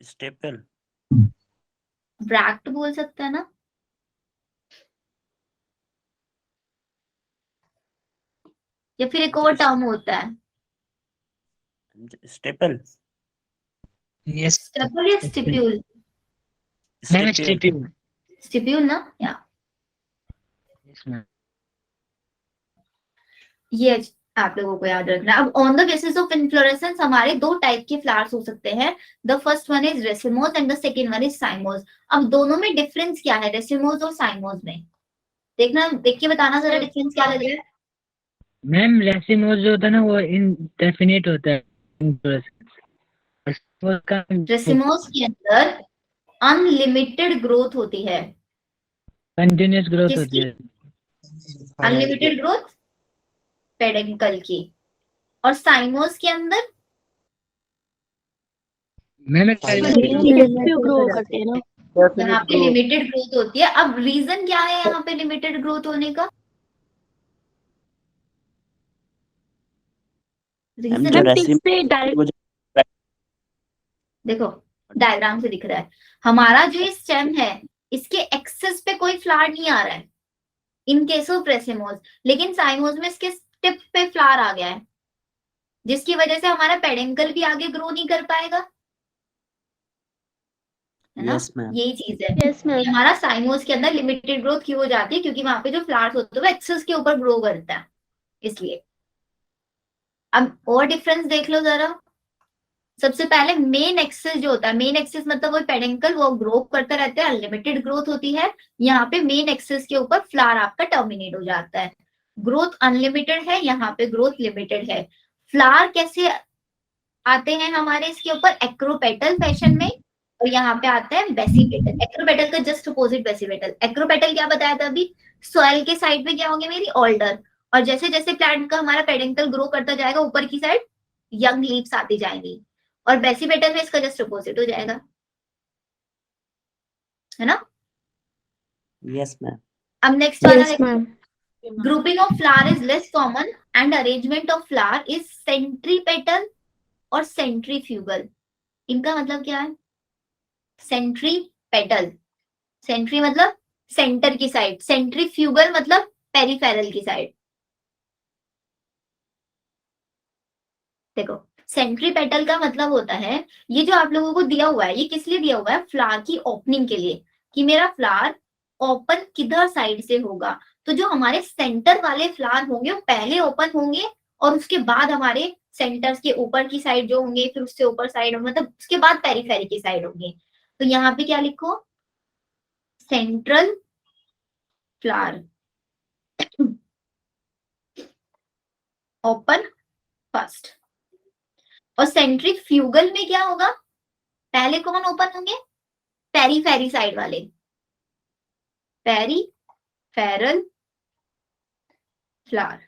स्टेपल। ब्रैक्ट बोल सकते हैं ना? या फिर एक और टर्म होता है स्टेपल। यस स्टेपल या स्टिप्यूल? Ma'am, stipule. स्टिप्यूल ना, या यस मैम। ये आप लोगों को याद रखना। अब on the basis of inflorescence हमारे दो टाइप के फ्लावर्स हो सकते हैं। The first one is racemose and the second one is साइमोस। अब दोनों में डिफरेंस क्या है रेसिमोस और साइमोस में? देखना, देख के बताना जरा डिफरेंस क्या लग रहा है। मैम रेसिमोस जो होता है ना वो इनडेफिनिट होता है। रेसिमोस के अंदर अनलिमिटेड ग्रोथ होती है। कंटिन्यूअस ग्रोथ होती किसकी? है। अनलिमिटेड ग्रोथ पेडेंकल की। और साइमोस के अंदर मैम ग्रो करते हैं ना। यहाँ पे लिमिटेड ग्रोथ होती है। अब रीजन क्या है यहाँ पे लिमिटेड ग्रोथ होने का? रीजन देखो, डायग्राम से दिख रहा है हमारा जो ये स्टेम है इसके एक्सेस पे कोई फ्लावर नहीं आ रहा है इन केस ऑफ रेसिमोस, लेकिन साइमोस में इसके टिप पे फ्लावर आ गया है, जिसकी वजह से हमारा पेडेंकल भी आगे ग्रो नहीं कर पाएगा, है ना? Yes, ma'am. यही चीज है। Yes ma'am. हमारा साइमोस के अंदर लिमिटेड ग्रोथ क्यों हो जाती है? क्योंकि वहां पे जो फ्लावर्स होते हैं वो एक्सेस के ऊपर ग्रो करता है, इसलिए। अब और डिफरेंस देख लो जरा, सबसे पहले मेन एक्सिस जो होता है, मेन एक्सिस मतलब वो पेडिकल, वो ग्रो करता रहता है, अनलिमिटेड ग्रोथ होती है। यहाँ पे मेन एक्सिस के ऊपर फ्लावर आपका टर्मिनेट हो जाता है। ग्रोथ अनलिमिटेड है, यहाँ पे ग्रोथ लिमिटेड है। फ्लावर कैसे आते हैं हमारे इसके ऊपर? एक्रोपेटल फैशन में, और यहाँ पे आता है बेसिपेटल। एक्रोपेटल का जस्ट अपोजिट बेसिपेटल। एक्रोपेटल क्या बताया था अभी? सॉइल के साइड में क्या होंगे मेरी? ऑल्डर। और जैसे जैसे प्लांट का हमारा पेडिकल ग्रो करता जाएगा ऊपर की साइड यंग लीव्स आती जाएंगी, और बेसिपेटल में इसका जस्ट अपोजिट हो जाएगा, है ना? Yes ma'am. अब नेक्स्ट वाला yes ma'am. Grouping of flower is less common and arrangement of flower is centripetal और सेंट्रीफ्यूगल। इनका मतलब क्या है? सेंट्रीपेटल, सेंट्री मतलब सेंटर की साइड, सेंट्रीफ्यूगल मतलब पेरिफेरल की साइड। देखो, सेंट्रीपेटल का मतलब होता है, ये जो आप लोगों को दिया हुआ है, ये किस लिए दिया हुआ है? फ्लावर की ओपनिंग के लिए, कि मेरा फ्लावर ओपन किधर साइड से होगा। तो जो हमारे सेंटर वाले फ्लावर होंगे वो पहले ओपन होंगे, और उसके बाद हमारे सेंटर्स के ऊपर की साइड जो होंगे, फिर उससे ऊपर साइड मतलब उसके बाद पेरिफेरी की साइड होंगे। तो यहाँ पे क्या लिखो? Central flower open first. और सेंट्रीफ्यूगल में क्या होगा? पहले कौन ओपन होंगे? पेरीफेरी साइड वाले, पेरीफेरल फ्लावर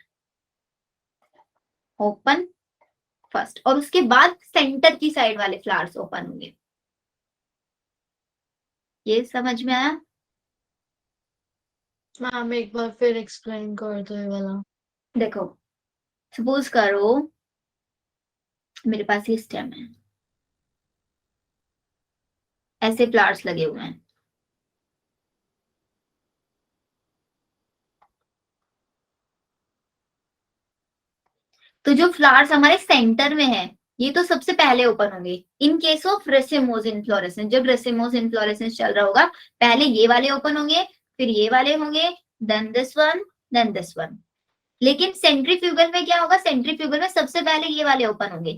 ओपन फर्स्ट, और उसके बाद सेंटर की साइड वाले फ्लावर्स ओपन होंगे। ये समझ में आया? मैम एक बार फिर एक्सप्लेन कर दो ये वाला। देखो, सपोज करो मेरे पास ये स्टेम है, ऐसे फ्लावर्स लगे हुए हैं, तो जो फ्लावर्स हमारे सेंटर में है ये तो सबसे पहले ओपन होंगे। In case of racemose inflorescence, जब रेसिमोस इन्फ्लोरेसेंस चल रहा होगा, पहले ये वाले ओपन होंगे, फिर ये वाले होंगे, then this one, then this one. लेकिन सेंट्रीफ्यूगल में क्या होगा? सेंट्रीफ्यूगल में सबसे पहले ये वाले ओपन होंगे,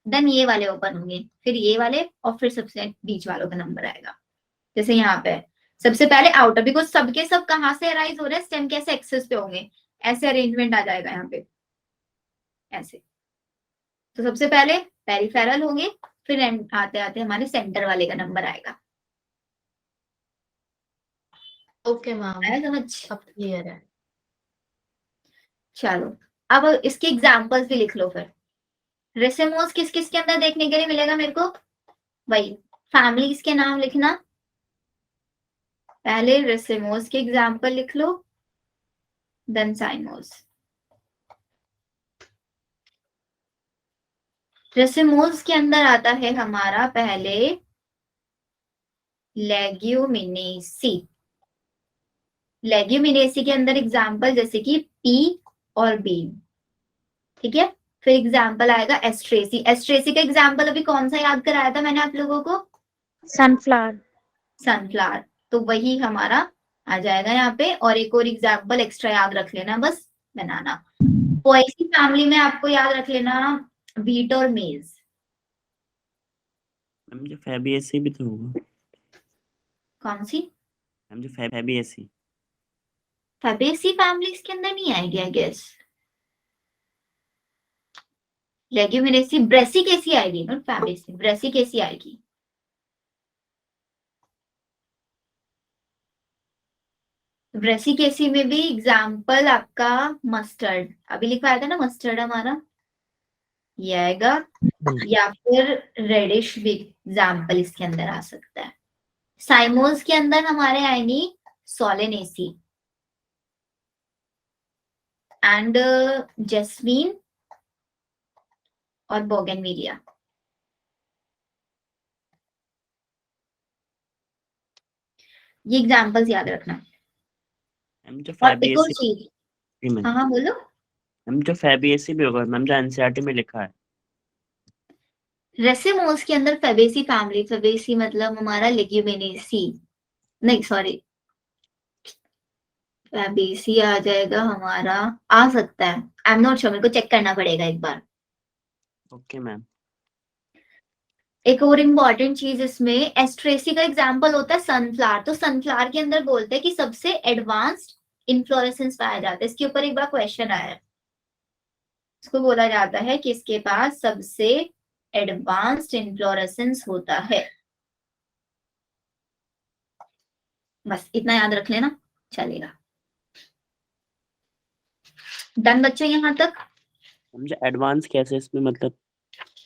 देन ये वाले ओपन होंगे, फिर ये वाले, और फिर सबसे बीच वालों का नंबर आएगा। जैसे यहाँ पे सबसे पहले आउटर, बिकॉज सबके सब कहाँ से अराइज हो रहे हैं? स्टेम कैसे एक्सेस पे होंगे, ऐसे अरेंजमेंट आ जाएगा यहाँ पे, ऐसे। तो सबसे पहले पेरिफेरल होंगे, फिर आते आते हमारे सेंटर वाले का नंबर आएगा। ओके मैम, आया समझ? अब क्लियर है। चलो, अब इसके एग्जाम्पल्स भी लिख लो फिर। रेसेमोस किस किस के अंदर देखने के लिए मिलेगा मेरे को? वही फैमिलीज के नाम लिखना, पहले रेसेमोस के एग्जाम्पल लिख लो, देन साइमोस। रेसेमोस के अंदर आता है हमारा पहले लेग्यूमिनेसी। लेग्यूमिनेसी के अंदर एग्जाम्पल जैसे कि पी और बीन, ठीक है। फिर एग्जाम्पल आएगा एस्ट्रेसी। एस्ट्रेसी का एग्जाम्पल अभी कौन सा याद कराया था मैंने आप लोगों को? सनफ्लावर। सनफ्लावर। तो वही हमारा आ जाएगा यहाँ पे। और एक और एग्जाम्पल एक्स्ट्रा याद रख लेना, बस बनाना। पोएसी फैमिली में आपको याद रख लेना व्हीट और मेज। मैम जो फैबिएसी भी तो होगा। कौन सी? मैम जो फैबिएसी। फैबेसी फैमिली इसके अंदर नहीं आएगी आई गेस। लेग्यूमिनेसी, ब्रेसिकेसी आएगी, नॉट फैबेसी, ब्रेसिकेसी आएगी। ब्रेसिकेसी में भी एग्जाम्पल आपका मस्टर्ड, अभी लिखवाया था ना मस्टर्ड हमारा, ये आएगा। या फिर रेडिश भी एग्जाम्पल इसके अंदर आ सकता है। साइमोस के अंदर हमारे आएंगी सोलेनेसी एंड जेस्मीन और बोगेनविलिया। ये एग्जाम्पल्स याद रखना। मैम जो और एक और फैबिएसी चीज, मैम, हाँ बोलो। मैम जो फैबिएसी भी होगा मैम, जो एनसीईआरटी में लिखा है। रेसिमोस के अंदर फेबेसी फैमिली, फेबेसी मतलब हमारा लेग्यूमिनेसी, नहीं सॉरी, फेबेसी आ जाएगा हमारा, आ सकता है, आई एम नॉट श्योर, मेरे को चेक करना पड़ेगा एक बार। Okay ma'am. एक और इम्पॉर्टेंट चीज इसमें एस्ट्रेसी का एग्जांपल होता है सनफ्लावर। तो सनफ्लावर के अंदर बोलते हैं कि सबसे एडवांस्ड इन्फ्लोरेसेंस पाया जाता है। इसके ऊपर एक बार क्वेश्चन आया है, इसको बोला जाता है कि इसके पास सबसे एडवांस्ड इन्फ्लोरेसेंस होता है। बस इतना याद रख लेना, चलेगा। डन बच्चों यहाँ तक? मुझे एडवांस कैसे इसमें मतलब?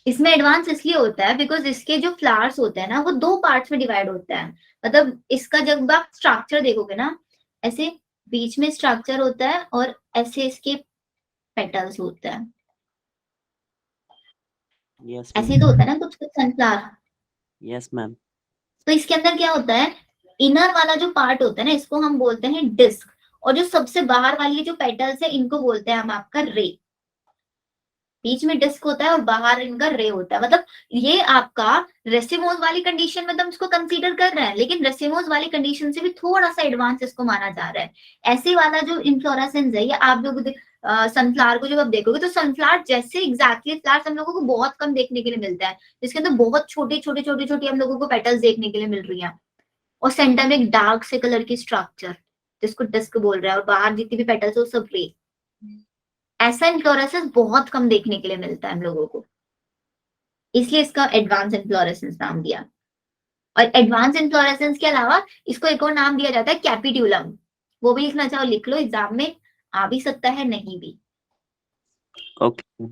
इसमें एडवांस इसलिए होता है बिकॉज इसके जो फ्लावर्स होते हैं ना वो दो पार्ट्स में डिवाइड होते हैं। मतलब इसका जब आप स्ट्रक्चर देखोगे ना, ऐसे बीच में स्ट्रक्चर होता है और ऐसे इसके पेटल्स होते हैं। यस ऐसे मैम। तो होता है ना कुछ कुछ सनफ्लावर। Yes ma'am. तो इसके अंदर क्या होता है, इनर वाला जो पार्ट होता है ना इसको हम बोलते हैं डिस्क, और जो सबसे बाहर वाली जो पेटल्स है इनको बोलते हैं हम आपका रे। बीच में डिस्क होता है और बाहर इनका रे होता है। मतलब ये आपका रेसिमोस वाली कंडीशन में तो हम इसको कंसीडर कर रहे हैं, लेकिन रेसिमोस वाली कंडीशन से भी थोड़ा सा एडवांस इसको माना जा रहा है। ऐसे वाला जो इन्फ्लोरेसेंस है ये आप लोग सनफ्लावर को जब आप देखोगे तो सनफ्लावर जैसे एग्जैक्टली फ्लावर्स हम लोगों को बहुत कम देखने के लिए मिलता है, जिसके अंदर बहुत छोटे छोटे छोटे छोटे हम लोगों को पेटल्स देखने के लिए मिल रही है, और सेंटर में एक डार्क से कलर की स्ट्रक्चर जिसको डिस्क बोल रहा है, और बाहर जितनी भी पेटल्स है वो सब रे। ऐसा इन्फ्लोरेसेंस बहुत कम देखने के लिए मिलता है हम लोगों को, इसलिए इसका एडवांस इन्फ्लोरेसेंस नाम दिया। और एडवांस इन्फ्लोरेसेंस के अलावा इसको एक और नाम दिया जाता है कैपिट्यूलम। वो भी लिखना चाहो लिख लो, एग्जाम में आ भी सकता है नहीं भी। ओके।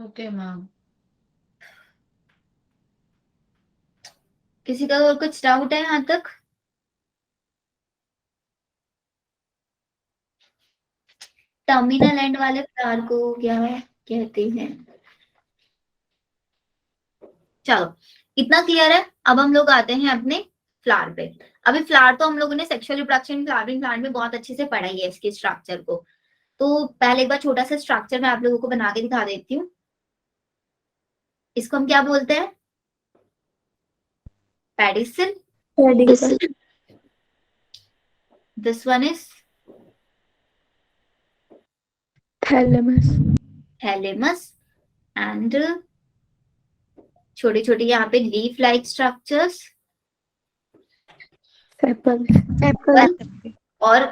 Okay ma'am. किसी का और कुछ डाउट है यहाँ तक? टर्मिनल एंड वाले फ्लावर को क्या कहते हैं? चलो इतना क्लियर है। अब हम लोग आते हैं अपने फ्लावर पे। अभी फ्लावर तो हम लोगों ने सेक्सुअल रिप्रोडक्शन फ्लावरिंग प्लांट में बहुत अच्छे से पढ़ा ही है इसके स्ट्रक्चर को। तो पहले एक बार छोटा सा स्ट्रक्चर मैं आप लोगों को बना के दिखा देती हूँ। इसको हम क्या बोलते हैं? Pedicel. This one is thalamus. And छोटे छोटे यहाँ पे लीफ लाइक स्ट्रक्चर्स, एप्पल और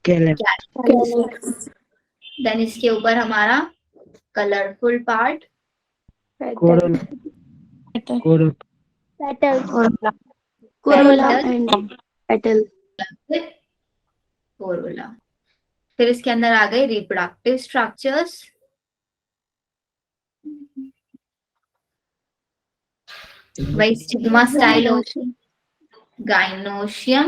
कैलेक्स। देन इसके ऊपर हमारा colourful part coral coral Corolla. फिर इसके अंदर आ गए रिप्रोडक्टिव स्ट्रक्चर्स, वही stigma style gynoecium,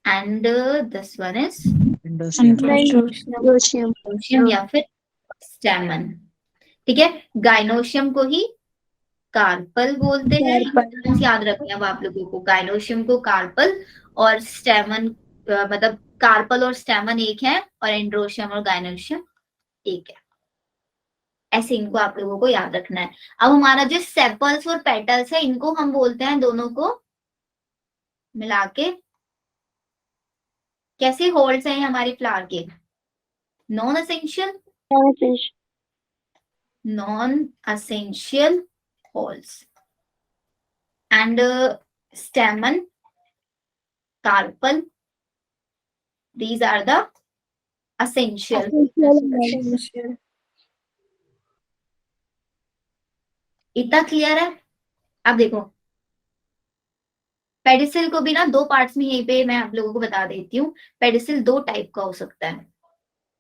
and this one is endometrium या फिर स्टैमन। ठीक है, गाइनोशियम को ही कार्पल बोलते हैं। याद रखना अब आप लोगों को, गाइनोशियम को कार्पल और स्टैमन, मतलब कार्पल और स्टैमन एक है और एंड्रोशियम और गाइनोशियम एक है। ऐसे इनको आप लोगों को याद रखना है। अब हमारा जो सेपल्स और पेटल्स है इनको हम बोलते हैं दोनों को मिला के, कैसे होल्ड्स हैं हमारे फ्लावर के? Non essential whorls. And stamen, carpel, these are the essential। इतना क्लियर है? अब देखो पेडिसिल को भी ना दो पार्ट्स में यहीं पे मैं आप लोगों को बता देती हूँ। पेडिसिल दो टाइप का हो सकता है।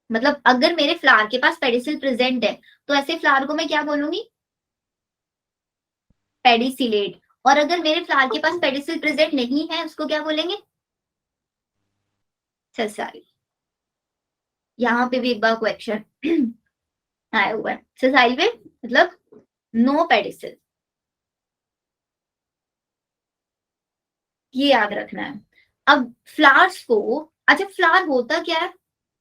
मतलब अगर मेरे फ्लावर के पास पेडिसिल प्रेजेंट है तो ऐसे फ्लावर को मैं क्या बोलूंगी? पेडिसिलेट। और अगर मेरे फ्लावर के पास पेडिसिल प्रेजेंट नहीं है उसको क्या बोलेंगे? सेसाइल। यहाँ पे भी एक बार क्वेश्चन आया हुआ है, सेसाइल में मतलब नो पेडिसिल, ये याद रखना है। अब फ्लावर्स को, अच्छा फ्लावर होता क्या है,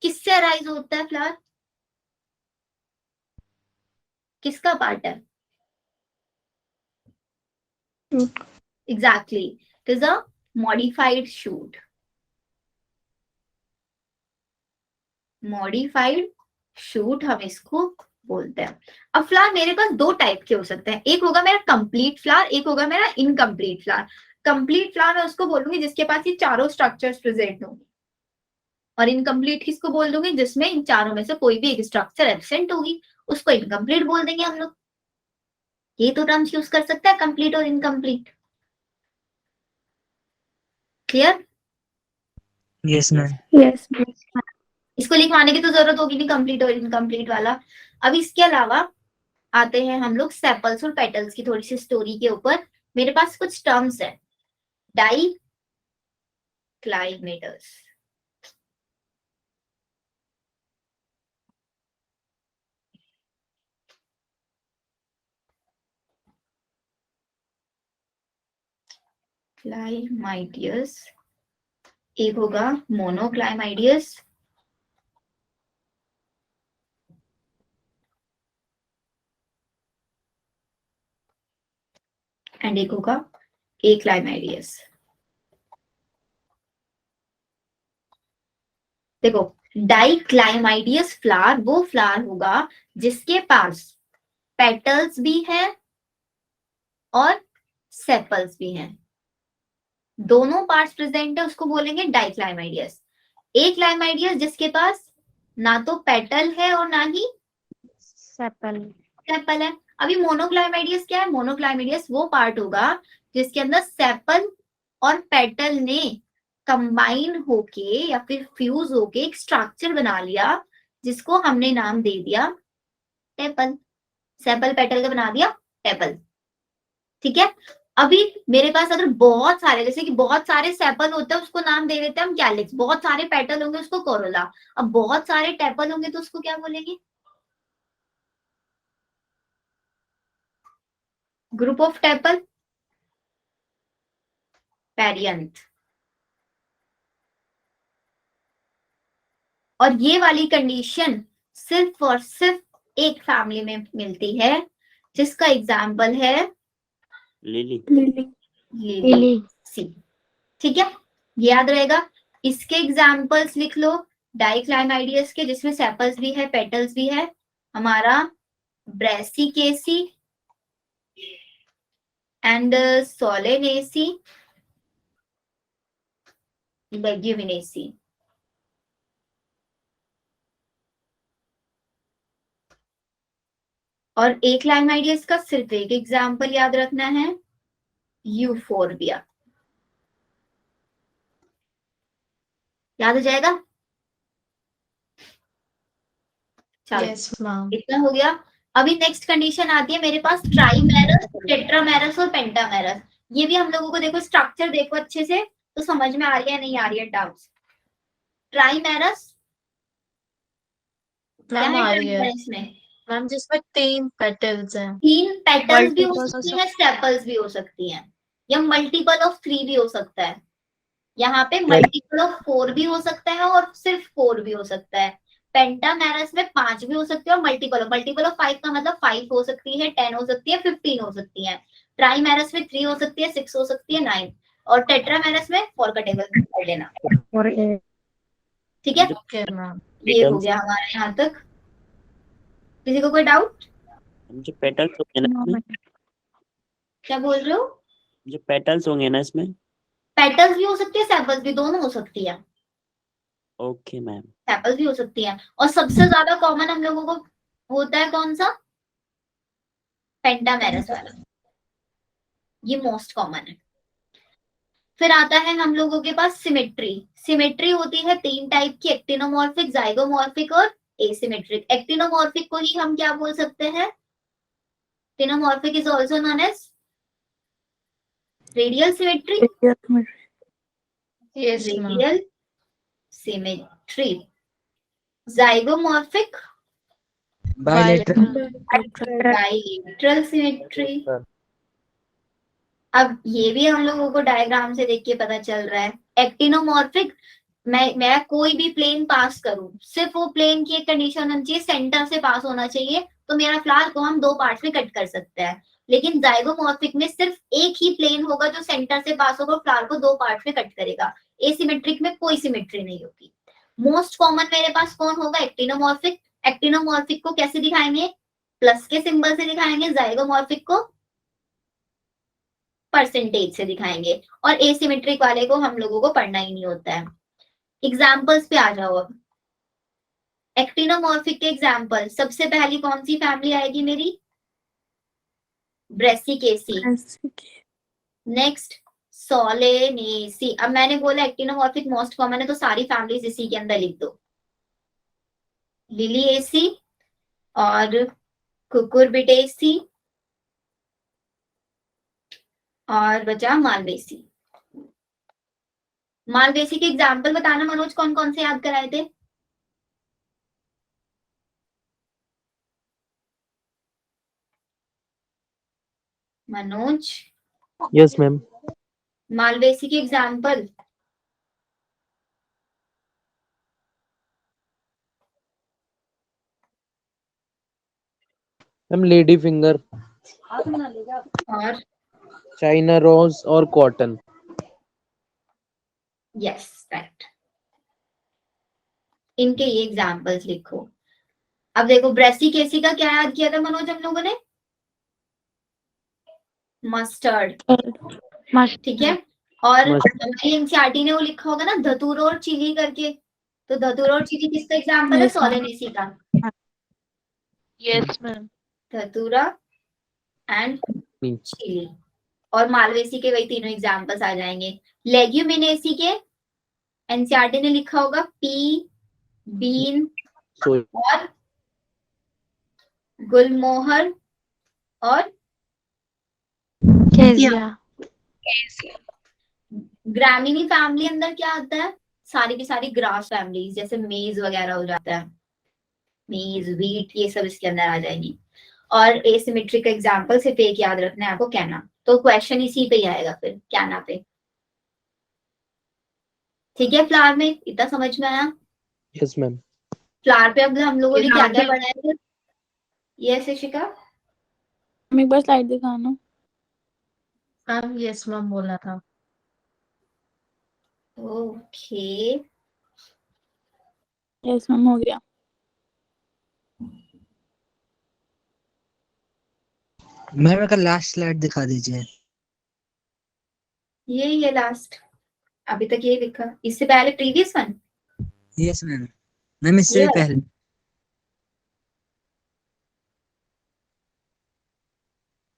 किससे अराइज होता है फ्लावर, किसका पार्ट है? Exactly, it is a modified shoot. Modified shoot हम इसको बोलते हैं। अब फ्लावर मेरे पास दो टाइप के हो सकते हैं, एक होगा मेरा कंप्लीट फ्लावर, एक होगा मेरा इनकम्प्लीट फ्लावर। कंप्लीट फ्लावर मैं उसको बोलूंगी जिसके पास ये चारों स्ट्रक्चर्स प्रेजेंट होंगे, और इनकम्प्लीट किसको बोल दूंगी जिसमें इन चारों में से कोई भी एक स्ट्रक्चर एब्सेंट होगी, उसको इनकम्प्लीट बोल देंगे हम लोग। ये तो टर्म्स यूज कर सकता है, कंप्लीट और incomplete. Clear? Yes ma'am. Yes इसको लिखवाने की तो जरूरत होगी नहीं, कंप्लीट और इनकम्प्लीट वाला। अब इसके अलावा आते हैं हम लोग सेपल्स और पेटल्स की थोड़ी सी स्टोरी के ऊपर। मेरे पास कुछ टर्म्स है, डाई क्लाइमेटस, क्लाइमाइडियस, एक होगा मोनोक्लाइमाइडियस, एंड एक होगा एक्लाइमाइडियस। देखो, डाइक्लाइमाइडियस फ्लावर वो फ्लावर होगा जिसके पास पेटल्स भी है और सेपल्स भी हैं, दोनों पार्ट्स प्रेजेंट है, उसको बोलेंगे डाइक्लाइमाइडियस। एक्लाइमाइडियस जिसके पास ना तो पेटल है और ना ही सेपल सेपल है। अभी मोनोक्लाइमाइडियस क्या है? मोनोक्लाइमाइडियस वो पार्ट होगा जिसके अंदर सेपल और पेटल ने कंबाइन होके या फिर फ्यूज होके एक स्ट्रक्चर बना लिया, जिसको हमने नाम दे दिया टेपल। सेपल पेटल का बना दिया टेपल। ठीक है। अभी मेरे पास अगर बहुत सारे, जैसे कि बहुत सारे सेपल होते हैं उसको नाम दे देते हैं हम कैलिक्स, बहुत सारे पेटल होंगे उसको कोरोला, अब बहुत सारे टेपल होंगे तो उसको क्या बोलेंगे? Group of tepal, perianth. और ये वाली कंडीशन सिर्फ और सिर्फ एक फैमिली में मिलती है, जिसका एग्जाम्पल है लिली। लिली सी। ठीक है, ये याद रहेगा। इसके एग्जाम्पल्स लिख लो डाइक्लाइमाइडियस के, जिसमें सेपल्स भी है पेटल्स भी है, हमारा ब्रेसिकेसी एंड सोलेनेसी, लेग्यूमिनेसी। और एक्लाइमाइडियस का सिर्फ एक एग्जाम्पल याद रखना है, यूफोर्बिया। याद हो जाएगा? चलो यस मैम। इतना हो गया। अभी नेक्स्ट कंडीशन आती है मेरे पास ट्राइमेरस, टेट्रामेरस और पेंटामेरस। ये भी हम लोगों को देखो, स्ट्रक्चर देखो अच्छे से तो समझ में आ रही है नहीं आ रही है डाउट्स। ट्राइमेरस क्या मैम है? आ रही है ट्राइमेरस में मैम, जिसमें 3 पेटल्स हैं। 3 पेटल्स भी हो Multiples सकती हैं, सेपल्स भी हो सकती हैं, या मल्टीपल ऑफ 3 भी हो सकता है। यहाँ पे मल्टीपल ऑफ 4 भी हो सकता है और सिर्फ 4 भी हो सकता है। पेंटामेरस में 5 भी हो सकती है और मल्टीपल ऑफ 5 का मतलब 5 हो सकती है, 10 हो सकती है, 15 हो सकती है। ट्राइमेरस में 3 हो सकती है, 6 हो सकती है, 9। और टेट्रामेरस में 4 का टेबल कर लेना। ठीक है, ओके मैम। ये हो गया हमारा यहाँ तक। किसी को कोई डाउट? जो पेटल्स होंगे ना इसमें, क्या बोल रहे हो? जो पेटल्स होंगे ना इसमें। पेटल्स भी हो सकती है, सेपल्स भी, दोनों हो सकती है। Okay ma'am. सेपल्स भी हो सकती है। और सबसे ज्यादा कॉमन हम लोगों को होता है कौन सा? पेंटामेरस वाला, ये मोस्ट कॉमन है। फिर आता है हम लोगों के पास सिमेट्री। सिमेट्री होती है 3 टाइप की, एक्टिनोमॉर्फिक, जाइगोमॉर्फिक और एसिमेट्रिक। एक्टिनोमॉर्फिक को ही हम क्या बोल सकते हैं? Actinomorphic is also known as radial symmetry, yes ma'am. Radial symmetry. Zygomorphic, bilateral. Bilateral symmetry. अब ये भी हम लोगों को डायग्राम से देख के पता चल रहा है। एक्टिनोमॉर्फिक, मैं कोई भी प्लेन पास करूं, सिर्फ वो प्लेन की एक कंडीशन होनी चाहिए, सेंटर से पास होना चाहिए, तो मेरा फ्लावर को हम 2 पार्ट्स में कट कर सकते हैं। लेकिन जाइगोमॉर्फिक में सिर्फ एक ही प्लेन होगा जो सेंटर से पास होगा, फ्लावर को 2 पार्ट्स में कट करेगा। एसिमेट्रिक में कोई सिमेट्री नहीं होगी। मोस्ट कॉमन मेरे पास कौन होगा? एक्टिनोमॉर्फिक, एक्टिनोमॉर्फिक को कैसे दिखाएंगे? प्लस के सिंबल से दिखाएंगे, जाइगोमॉर्फिक को परसेंटेज से दिखाएंगे, और एसिमेट्रिक वाले को हम लोगों को पढ़ना ही नहीं होता है। एग्जाम्पल्स पे आ जाओ अब। एक्टिनोमॉर्फिक के एग्जाम्पल, सबसे पहली कौन सी फैमिली आएगी मेरी? ब्रेसिकेसी। Next Solanaceae. अब मैंने बोला एक्टिनोमॉर्फिक मोस्ट कॉमन है तो सारी फैमिलीज इसी के अंदर लिख दो, लिलिएसी और कुकुरबिटेसी और बचा मालवेसी। मालवेसी के एग्जाम्पल बताना मनोज, कौन कौन से याद कराए थे? Manoj, yes ma'am. मालवेसी के एग्जाम्पल। मैम लेडी फिंगर, और चाइना रोज और कॉटन। यस राइट, इनके ये एग्जाम्पल्स लिखो। अब देखो ब्रेसिकेसी का क्या याद किया था मनोज हम लोगों ने? मस्टर्ड, ठीक है। और हमारी एनसीईआरटी ने वो लिखा होगा ना धतूरा और चिली करके, तो धतूरा और चिली किसका एग्जाम्पल है? सोलेनेसी का। Yes ma'am. धतूरा एंड चिली। और मालवेसी के वही तीनों एग्जाम्पल्स आ जाएंगे। लेग्यूमिनेसी के एनसीईआरटी ने लिखा होगा पी, बीन और गुलमोहर और ग्रामीनी फैमिली अंदर क्या आता है? सारी की सारी ग्रास फैमिलीज, जैसे मेज वगैरह हो जाता है, मेज, व्हीट, ये सब इसके अंदर आ जाएगी। और एसिमेट्रिक का एग्जाम्पल सिर्फ एक याद रखना है आपको, कैना। तो क्वेश्चन इसी पे ही आएगा फिर, कैना पे। ठीक है, फ्लावर में इतना समझ में आया? Yes ma'am. फ्लावर पे अब हम लोगों ने क्या क्या पढ़ा है? यस इशिका, एक बार स्लाइड दिखाना। मैम यस मैम बोला था। ओके यस मैम हो गया। मैम का लास्ट स्लाइड दिखा दीजिए। ये लास्ट, अभी तक ये लिखा, इससे पहले previous one. Yes ma'am, ma'am इससे भी पहले।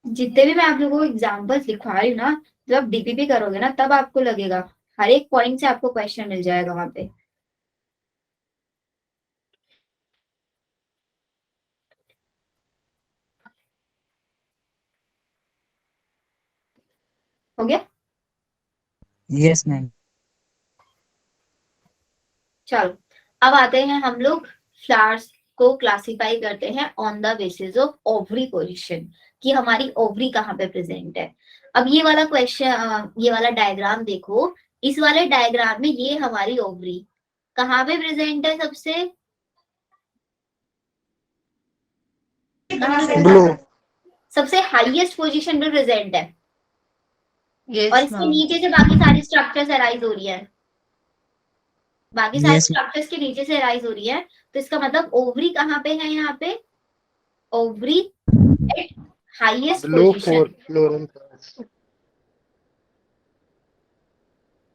जितने भी मैं आप लोगों को एग्जाम्पल्स लिखवा रही हूँ ना, जब डीपीपी करोगे ना तब आपको लगेगा हर एक पॉइंट से आपको क्वेश्चन मिल जाएगा वहां पे। हो गया? Yes ma'am. चलो अब आते हैं हम लोग फ्लावर्स को क्लासिफाई करते हैं on the basis of ovary position, कि हमारी ओवरी कहाँ पे प्रेजेंट है। अब ये वाला क्वेश्चन, ये वाला डायग्राम देखो, इस वाले डायग्राम में ये हमारी ओवरी कहाँ पे प्रेजेंट है? सबसे ब्लू। सबसे हाईएस्ट पोजीशन पे प्रेजेंट है, यस और इसके मैम। नीचे से बाकी सारी स्ट्रक्चर्स अराइज हो रही है, बाकी सारे Yes, स्ट्रक्चर्स के नीचे से अराइज हो रही है। तो इसका मतलब ओवरी कहाँ पे है? यहाँ पे ovary eight highest blue position, Florence.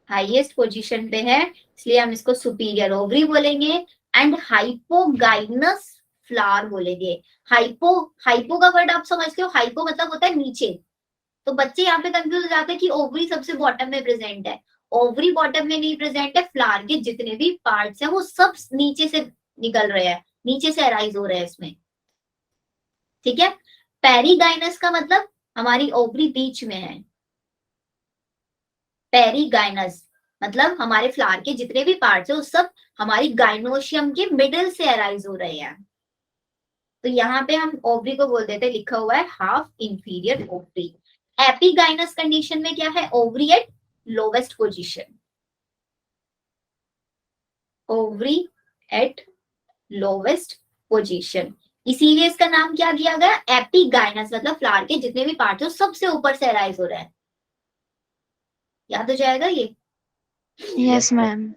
Highest position पे है, इसलिए हम इसको सुपीरियर ओवरी बोलेंगे। एंड हाइपोगाइनस फ्लावर बोलेंगे। हाइपो का वर्ड आप समझते हो, हाइपो मतलब होता है नीचे। तो बच्चे यहाँ पे कंफ्यूज हो जाते हैं कि ओवरी सबसे बॉटम में प्रेजेंट है। ओवरी बॉटम में नहीं प्रेजेंट है, फ्लावर के जितने भी पार्ट्स हैं वो सब नीचे से निकल रहे हैं, नीचे से अराइज हो रहे हैं इसमें। ठीक है, पेरीगाइनस का मतलब हमारी ओवरी बीच में है। पेरीगाइनस मतलब हमारे फ्लावर के जितने भी पार्ट्स हैं वो सब हमारी गाइनोशियम के मिडिल से अराइज हो रहे हैं। तो यहाँ पे हम ओवरी को बोल देते हैं, लिखा हुआ है half inferior ovary. Epigynous condition में क्या है? Ovary at lowest position, ovary at lowest position, इसीलिए इसका नाम क्या दिया गया? एपिगाइनस। मतलब फ्लावर के जितने भी पार्ट हैं सबसे ऊपर से अराइज हो रहे हैं। याद हो जाएगा ये? Yes ma'am.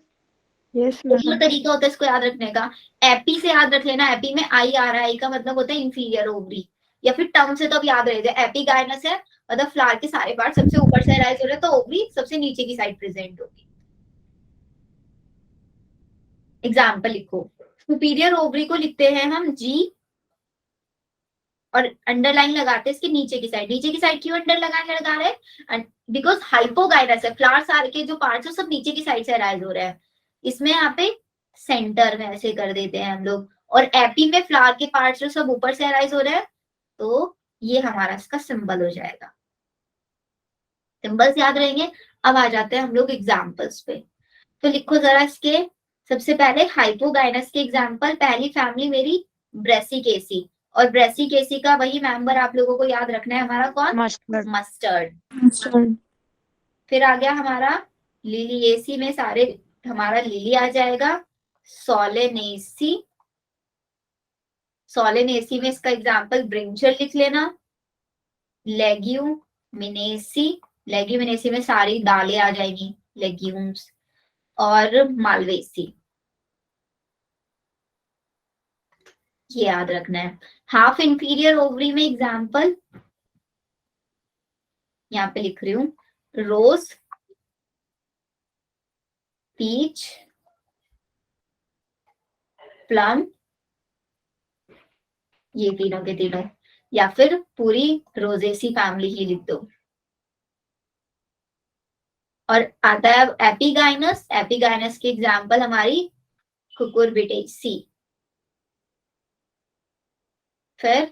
यस तो जो मैम। तरीका होता है इसको याद रखने का, एपी से याद रख लेना। एपी में आई आ रहा है, आई का मतलब होता है इंफीरियर ओवरी, या फिर टर्म से तो अब याद रहे जाए, एपिगाइनस है मतलब फ्लावर के सारे पार्ट सबसे ऊपर से राइज हो रहे हैं, तो ओवरी सबसे नीचे की साइड प्रेजेंट होगी। एग्जाम्पल लिखो, सुपीरियर ओवरी को लिखते हैं हम जी, और अंडरलाइन लगाते हैं इसके नीचे की साइड। नीचे की साइड क्यों अंडरलाइन लगा रहे हैं? बिकॉज हाइपोगाइनस है, फ्लावर सारे के जो पार्ट्स है सब नीचे की साइड से राइज हो रहे हैं, इसमें यहाँ पे सेंटर में ऐसे कर देते हैं हम लोग। और एपी में फ्लावर के पार्ट्स जो सब ऊपर से राइज हो रहे हैं, तो ये हमारा इसका सिंबल हो जाएगा। सिंबल्स याद रहेंगे। अब आ जाते हैं हम लोग एग्जाम्पल्स पे, तो लिखो जरा इसके। सबसे पहले हाइपोगाइनस के एग्जाम्पल, पहली फैमिली मेरी ब्रेसिकेसी, और ब्रेसिकेसी का वही मेंबर आप लोगों को याद रखना है, हमारा कौन? मस्टर्ड। मस्टर्ड। फिर आ गया हमारा लिलिएसी में सारे, हमारा लिली आ जाएगा। सोलेनेसी, सोलेनेसी में इसका एग्जाम्पल ब्रिंजल लिख लेना। लेग्यूमिनेसी, लेग्यूमिनेसी में सारी दालें आ जाएंगी, लेग्यूम्स। और मालवेसी, ये याद रखना है। हाफ इंफीरियर ओवरी में एग्जाम्पल यहाँ पे लिख रही हूँ, रोज, पीच, प्लम, ये तीनों के तीनों, या फिर पूरी रोजेसी फैमिली ही लिख दो। और आता है अब एपिगाइनस, एपिगाइनस की एग्जाम्पल हमारी कुकुरबिटेसी। फिर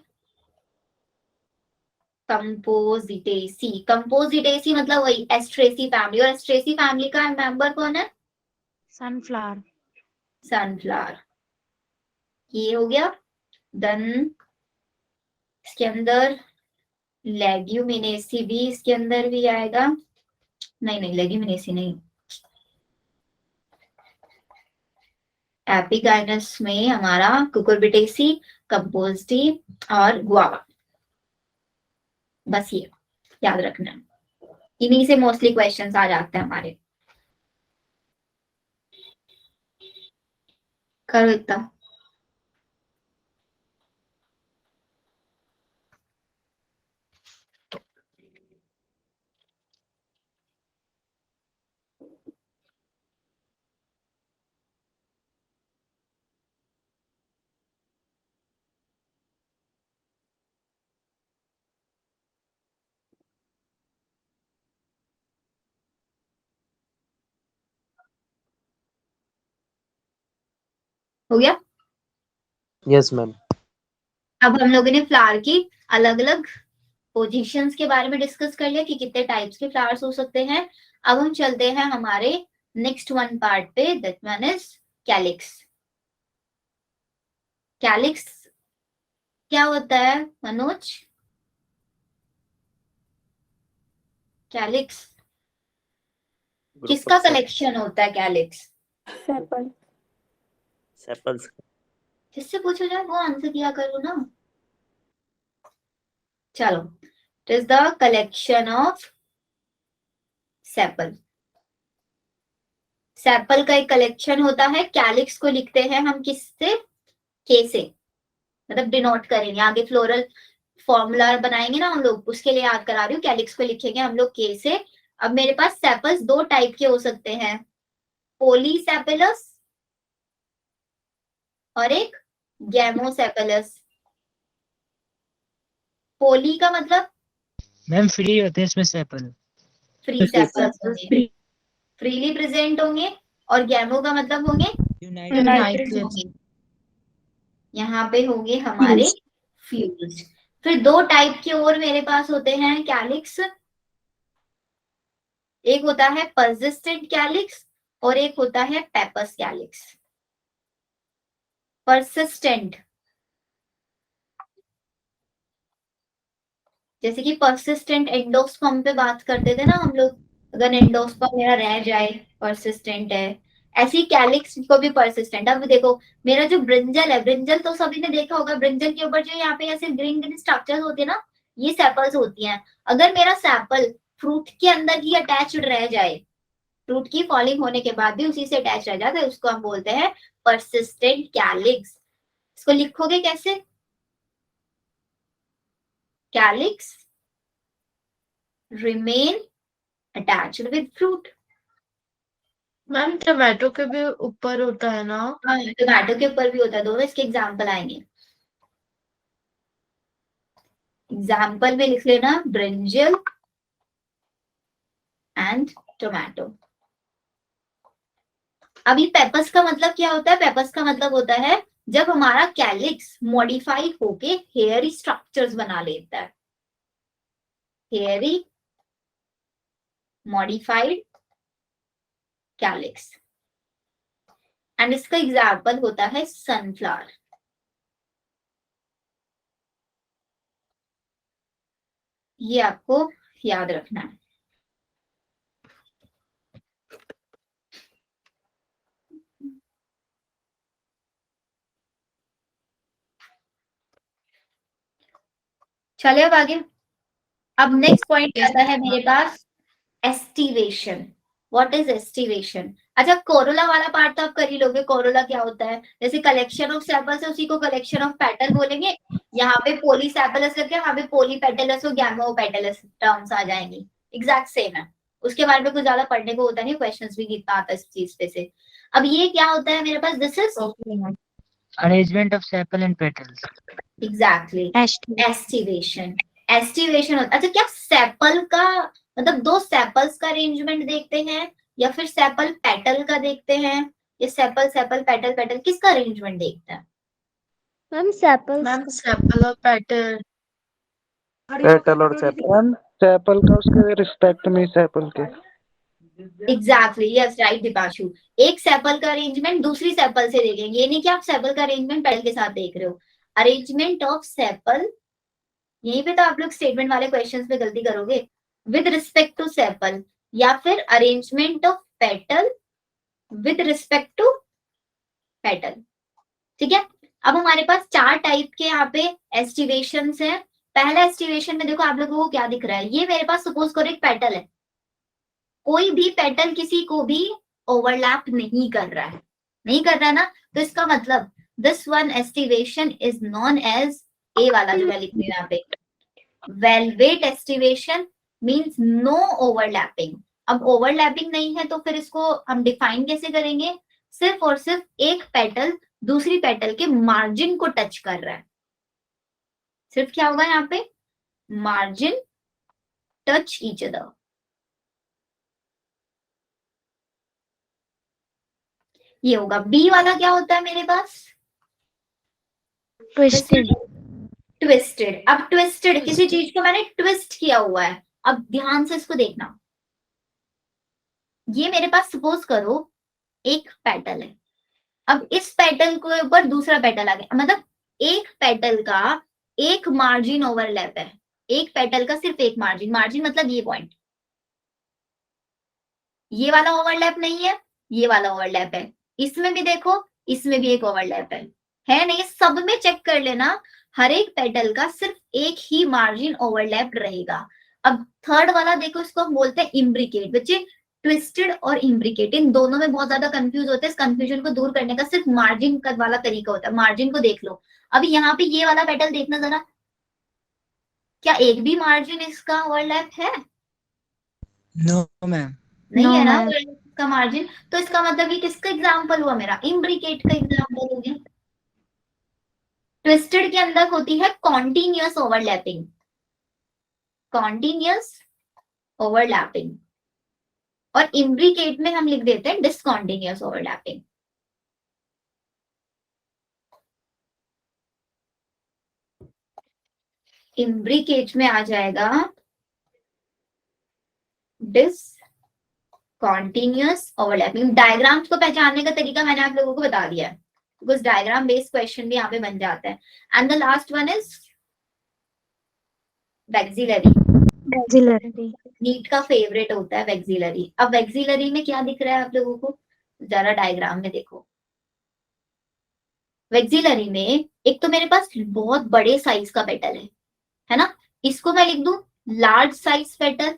कंपोजिटेसी, कंपोजिटेसी मतलब वही एस्ट्रेसी फैमिली, और एस्ट्रेसी फैमिली का मेंबर कौन है? सनफ्लावर। सनफ्लावर, ये हो गया। देन इसके अंदर लेग्यूमिनेसी भी इसके अंदर भी आएगा। नहीं नहीं, लेग्यूमिनेसी नहीं, एपिगाइनस में हमारा कुकुरबिटेसी, कंपोजिटी और गुआवा। बस ये याद रखना, इन्हीं से मोस्टली क्वेश्चंस आ जाते हैं हमारे। करो इतना। हो गया। Yes, ma'am. अब हम लोगों ने फ्लावर की अलग अलग पोजीशंस के बारे में डिस्कस कर लिया कि कितने टाइप्स के फ्लावर्स हो सकते हैं। अब हम चलते हैं हमारे नेक्स्ट वन पार्ट पे, that one is calyx. Calyx क्या होता है मनोज? कैलिक्स किसका कलेक्शन होता है? Calyx sepal. सेपल्स। जिससे पूछो जाए वो आंसर किया करो ना। चलो, it is the collection of sepal. Sepal का एक कलेक्शन होता है। कैलिक्स को लिखते हैं हम किससे? के से, मतलब डिनोट करेंगे आगे, फ्लोरल फॉर्मूला बनाएंगे ना हम लोग, उसके लिए याद करा रही हूँ। कैलिक्स को लिखेंगे हम लोग के से। अब मेरे पास सेपल्स दो टाइप के हो सकते हैं, पोलीसेपेलस और एक गैमोसेपेलस। पोली का मतलब मैम फ्री होते हैं इसमें सेपल। फ्री सेपल्स होंगे, फ्रीली प्रेजेंट होंगे, और गैमो का मतलब होंगे यूनाइटेड होंगे, यहाँ पे होंगे हमारे फ्यूज। फिर दो टाइप के और मेरे पास होते हैं कैलिक्स, एक होता है परसिस्टेंट कैलिक्स और एक होता है पेपस कैलिक्स। परसिस्टेंट जैसे कि परसिस्टेंट एंडोस्पर्म पे बात करते थे ना हम लोग, अगर एंडोस्पर्म मेरा रह जाए परसिस्टेंट है, ऐसी कैलिक्स को भी परसिस्टेंट। अब देखो मेरा जो ब्रिंजल है, ब्रिंजल तो सभी ने देखा होगा, ब्रिंजल के ऊपर जो यहाँ पे ऐसे ग्रीन ग्रीन स्ट्रक्चर्स होते हैं ना, ये सेपल्स होती हैं। अगर मेरा सेपल फ्रूट के अंदर ही अटैच्ड रह जाए फ्रूट की फॉलिंग होने के बाद भी उसी से अटैच रह जाता है, उसको हम बोलते हैं परसिस्टेंट कैलिक्स। इसको लिखोगे कैसे? Calyx remain attached with fruit. Ma'am tomato के भी ऊपर होता है ना? टोमेटो के ऊपर भी होता है, दोनों इसके एग्जाम्पल आएंगे। एग्जाम्पल में लिख लेना ब्रिंजल एंड टोमेटो। अभी पेपस का मतलब क्या होता है? पेपस का मतलब होता है जब हमारा कैलिक्स मॉडिफाई होके हेयरी स्ट्रक्चर्स बना लेता है, हेयरी मॉडिफाइड कैलिक्स। एंड इसका एग्जाम्पल होता है सनफ्लावर। ये आपको याद रखना है। चलिए अब आगे। अब नेक्स्ट पॉइंट आता है मेरे पास एस्टिवेशन। What is aestivation? अच्छा, कोरोला वाला पार्ट तो आप कर ही लोगे। कोरोला क्या होता है? जैसे कलेक्शन ऑफ सेपल्स है, उसी को कलेक्शन ऑफ पेटल बोलेंगे। यहाँ पे पोलीसेपलस करके यहाँ पे पोलीपेटलस और गैमोपेटलस टर्म्स आ जाएंगी, एग्जैक्ट सेम है। उसके बारे में कुछ ज्यादा पढ़ने को होता नहीं, क्वेश्चंस भी कितना आता है इस चीज पे से। अब ये क्या होता है मेरे पास? This is arrangement of sepal and petals. Exactly aestivation. Aestivation होता, अच्छा क्या सेपल का मतलब दो सेपल्स का अरेंजमेंट देखते हैं, या फिर सेपल पेटल का देखते हैं, या सेपल सेपल पेटल पेटल, किसका अरेंजमेंट देखते हैं? मैम सेपल्स मैम सेपल और पेटल। पेटल और सेपल। मैम सेपल का उसके रिस्पेक्ट में सेपल के। Exactly, yes right Dipashu. एक सेपल का अरेंजमेंट दूसरी सेपल से देखेंगे, ये नहीं कि आप सेपल का अरेंजमेंट पेटल के साथ देख रहे हो। अरेंजमेंट ऑफ सेपल, यहीं पे तो आप लोग स्टेटमेंट वाले क्वेश्चंस में गलती करोगे, विद रिस्पेक्ट टू सेपल, या फिर arrangement of petal with respect to petal. ठीक है, अब हमारे पास चार टाइप के यहाँ पे एस्टिवेशंस हैं। पहला एस्टिवेशन में देखो आप लोगों को क्या दिख रहा है, ये मेरे पास सपोज करो एक पेटल है, कोई भी पेटल किसी को भी ओवरलैप नहीं कर रहा है, नहीं कर रहा है ना, तो इसका मतलब this one aestivation is known as, A वाला जो मैं लिख रही हूँ यहाँ पे, valvate aestivation means no overlapping. अब ओवरलैपिंग नहीं है तो फिर इसको हम डिफाइन कैसे करेंगे? सिर्फ और सिर्फ एक पेटल दूसरी पेटल के मार्जिन को टच कर रहा है, सिर्फ क्या होगा यहाँ पे? Margin touch each other. ये होगा। बी वाला क्या होता है मेरे पास? ट्विस्टेड। ट्विस्टेड। अब ट्विस्टेड किसी चीज को मैंने ट्विस्ट किया हुआ है। अब ध्यान से इसको देखना, ये मेरे पास सपोज करो एक पेटल है, अब इस पेटल के ऊपर दूसरा पेटल आ गया, मतलब एक पेटल का एक मार्जिन ओवरलैप है, एक पेटल का सिर्फ एक मार्जिन, मार्जिन मतलब ये पॉइंट, ये वाला ओवरलैप नहीं है, ये वाला ओवरलैप है। इसमें भी देखो, इसमें भी एक ओवरलैप है नहीं? सब में चेक कर लेना, हर एक पेटल का सिर्फ एक ही मार्जिन ओवरलैप रहेगा। अब थर्ड वाला देखो, इसको हम बोलते हैं इम्ब्रिकेट। बच्चे ट्विस्टेड और इम्ब्रिकेट इन दोनों में बहुत ज्यादा कंफ्यूज होते हैं। इस कंफ्यूजन को दूर करने का सिर्फ मार्जिन का वाला तरीका होता है, मार्जिन को देख लो। अभी यहाँ पे ये वाला पेटल देखना जरा, क्या एक भी मार्जिन इसका ओवरलैप है? No ma'am. नहीं No, है ना ma'am. इसका मार्जिन, तो इसका मतलब ये किसका एग्जाम्पल हुआ? मेरा इम्ब्रिकेट का एग्जाम्पल हो गया। ट्विस्टेड के अंदर होती है कॉन्टिन्यूअस ओवरलैपिंग, कॉन्टिन्यूअस ओवरलैपिंग, और इम्ब्रिकेट में हम लिख देते हैं डिसकॉन्टिन्यूअस ओवरलैपिंग। इम्ब्रिकेट में आ जाएगा डिसकॉन्टिन्यूअस ओवरलैपिंग। डायग्राम्स को पहचानने का तरीका मैंने आप लोगों को बता दिया है, बिकॉज डायग्राम बेस्ड क्वेश्चन भी यहाँ पे बन जाता है। And the last one is vexillary. Auxiliary. NEET का फेवरेट होता है वैक्सिलरी। अब वैक्सिलरी में क्या दिख रहा है आप लोगों को? जरा डायग्राम में देखो। वैक्सिलरी में एक तो मेरे पास बहुत बड़े साइज का पेटल है ना, इसको मैं लिख दूं लार्ज साइज पेटल,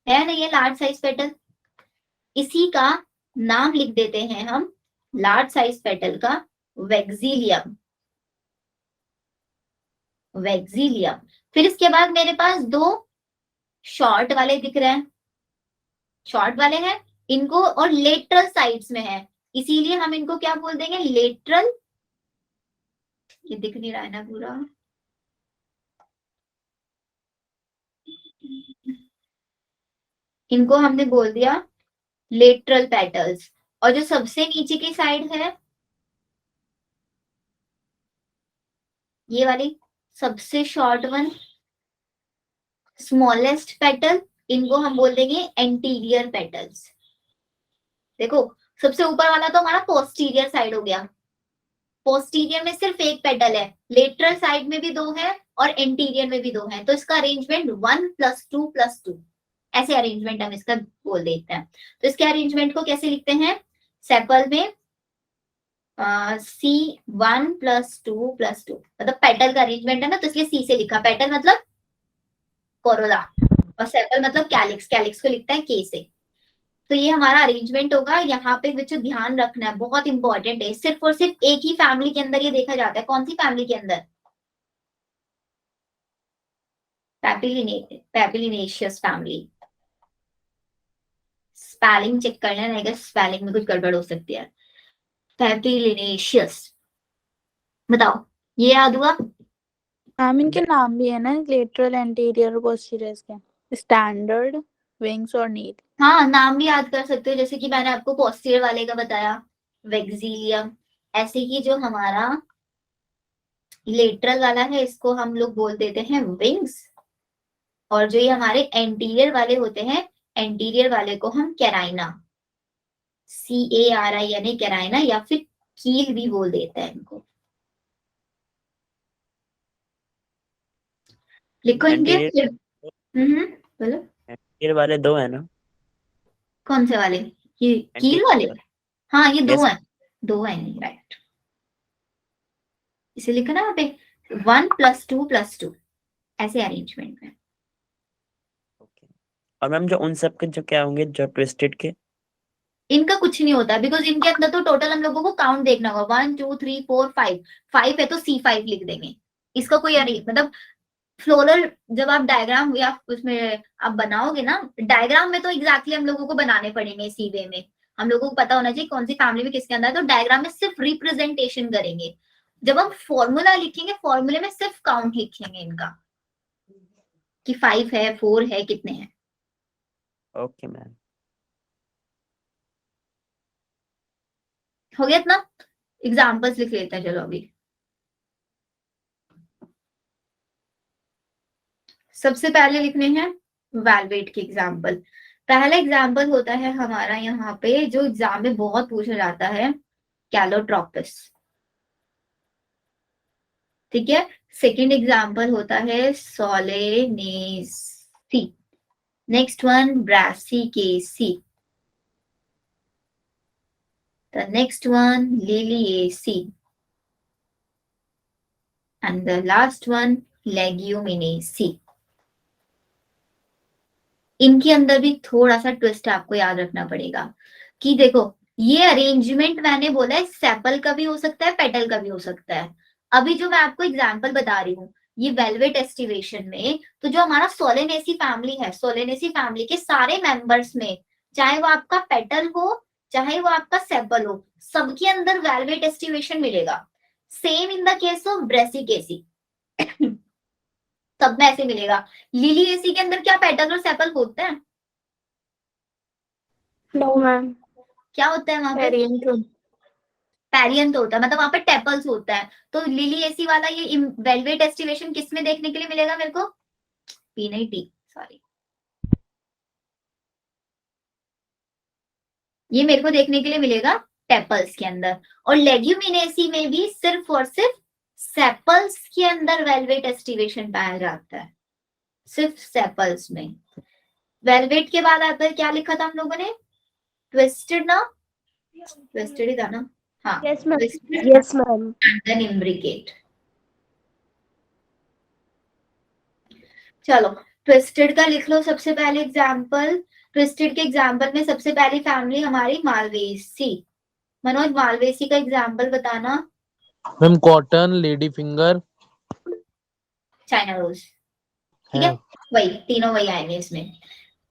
है ना, ये लार्ज साइज पेटल। इसी का नाम लिख देते हैं हम लार्ज साइज पेटल का वेक्सीलियम। वेक्सीलियम। फिर इसके बाद मेरे पास दो शॉर्ट वाले दिख रहे हैं, शॉर्ट वाले हैं इनको, और लेटरल साइड्स में है, इसीलिए हम इनको क्या बोल देंगे, लेटरल। ये दिख नहीं रहा है ना पूरा, इनको हमने बोल दिया लेटरल पेटल्स। और जो सबसे नीचे की साइड है, ये वाली सबसे शॉर्ट वन, स्मॉलेस्ट पेटल, इनको हम बोल देंगे एंटीरियर पेटल्स। देखो सबसे ऊपर वाला तो हमारा पोस्टीरियर साइड हो गया, पोस्टीरियर में सिर्फ एक पेटल है, लेटरल साइड में भी दो है और एंटीरियर में भी दो है, तो इसका अरेंजमेंट 1+2+2 ऐसे अरेंजमेंट हम इसका बोल देते हैं। तो इसके अरेंजमेंट को कैसे लिखते हैं, सेपल में C1+2+2, मतलब पेटल का अरेंजमेंट है ना, तो इसलिए C से लिखा, पेटल मतलब कोरोला और सेपल मतलब कैलिक्स, कैलिक्स को लिखता है K से। तो ये हमारा अरेंजमेंट होगा। यहाँ पे बच्चों ध्यान रखना है, बहुत इंपॉर्टेंट है, सिर्फ और सिर्फ एक ही फैमिली के अंदर ये देखा जाता है। कौन सी फैमिली के अंदर, पैपिलिनेशियस फैमिली। स्पेलिंग चेक करना है, स्पेलिंग में कुछ गड़बड़ हो सकती है। पैपिलिनेशियस, बताओ ये याद हुआ? मैम इनके नाम भी है ना, लेटरल, एंटीरियर और पोस्टीरियर के, स्टैंडर्ड, विंग्स और नील। हाँ नाम भी याद कर सकते हो, जैसे कि मैंने आपको पोस्टीरियर वाले का बताया वेक्सीलियम, ऐसे ही जो हमारा लेटरल वाला है इसको हम लोग बोल देते हैं विंग्स, और जो ये हमारे एंटीरियर वाले होते हैं, एंटीरियर वाले को हम कैराइना, CARI यानी कैराइना, या फिर कील भी बोल देते हैं इनको। लिखो इनके बोलो। एंटीरियर वाले दो है ना? कौन से वाले, ये कील वाले? हाँ ये दो हैं, दो हैं, राइट। इसे लिखा ना यहाँ पे 1+2+2 ऐसे अरेंजमेंट में। और मैम जो उन सब के जो क्या होंगे, जो ट्विस्टेड के, इनका कुछ नहीं होता, बिकॉज इनके अंदर तो टोटल हम लोगों को काउंट देखना होगा, 1 2 3 4 5, 5 है तो C5 लिख देंगे। इसका कोई मतलब फ्लोरल जब आप डायग्राम या उसमें आप बनाओगे ना, डायग्राम में तो एग्जैक्टली हम लोगों को बनाने पड़ेंगे इसी वे में, हम लोगों को पता होना चाहिए कौन सी फैमिली में किसके अंदर है, तो डायग्राम में सिर्फ रिप्रेजेंटेशन करेंगे। जब हम फॉर्मूला लिखेंगे, फॉर्मूले में सिर्फ काउंट लिखेंगे इनका कि 5 है 4 है कितने हैं। Okay ma'am. हो गया इतना? एग्जाम्पल्स लिख लेते हैं चलो अभी। सबसे पहले लिखने हैं वैल्वेट के एग्जाम्पल। पहला एग्जाम्पल होता है हमारा यहाँ पे, जो एग्जाम में बहुत पूछा जाता है, कैलोट्रोपिस। ठीक है। सेकेंड एग्जाम्पल होता है Solanaceae. Next one Brassicaceae. The next one Liliaceae, and the last one Leguminaceae. इनके अंदर भी थोड़ा सा ट्विस्ट आपको याद रखना पड़ेगा कि देखो ये अरेंजमेंट मैंने बोला है सेपल का भी हो सकता है, पेटल का भी हो सकता है। अभी जो मैं आपको एग्जांपल बता रही हूँ ये वेलवेट एस्टिवेशन में, तो जो हमारा सोलेनेसी फैमिली है, सोलेनेसी फैमिली के सारे मेंबर्स में, चाहे वो आपका पेटल हो चाहे वो आपका सेपल हो, सबके अंदर वेलवेट एस्टिवेशन मिलेगा। Same in the case of Brassicaceae, सब में ऐसे मिलेगा। लिलिएसी के अंदर क्या पेटल और सेपल होते हैं? No ma'am. क्या होता है वहां पे? पैरियंट होता है, मतलब वहां पे टेपल्स होता है। तो लिलिएसी वाला ये वेलवेट एस्टिवेशन किस में देखने के लिए मिलेगा मेरे को? पी नहीं टी, सॉरी, ये मेरे को देखने के लिए मिलेगा टेपल्स के अंदर। और लेग्यूमिनेसी में भी सिर्फ और सिर्फ सेपल्स के अंदर वेलवेट एस्टिवेशन पाया जाता है, सिर्फ सेपल्स में। वेलवेट के बाद आता है, क्या लिखा था हम लोगों ने? ट्विस्टेड ना, ट्विस्टेड ही था ना? हाँ yes ma'am. Twisted yes ma'am. And imbricate. चलो ट्विस्टेड का लिख लो सबसे पहले एग्जाम्पल। ट्विस्टेड के एग्जाम्पल में सबसे पहली फैमिली हमारी मालवेसी। मनोज, मालवेसी का एग्जाम्पल बताना। Ma'am cotton, lady finger China rose, ठीक है, वही तीनों वही आएंगे इसमें।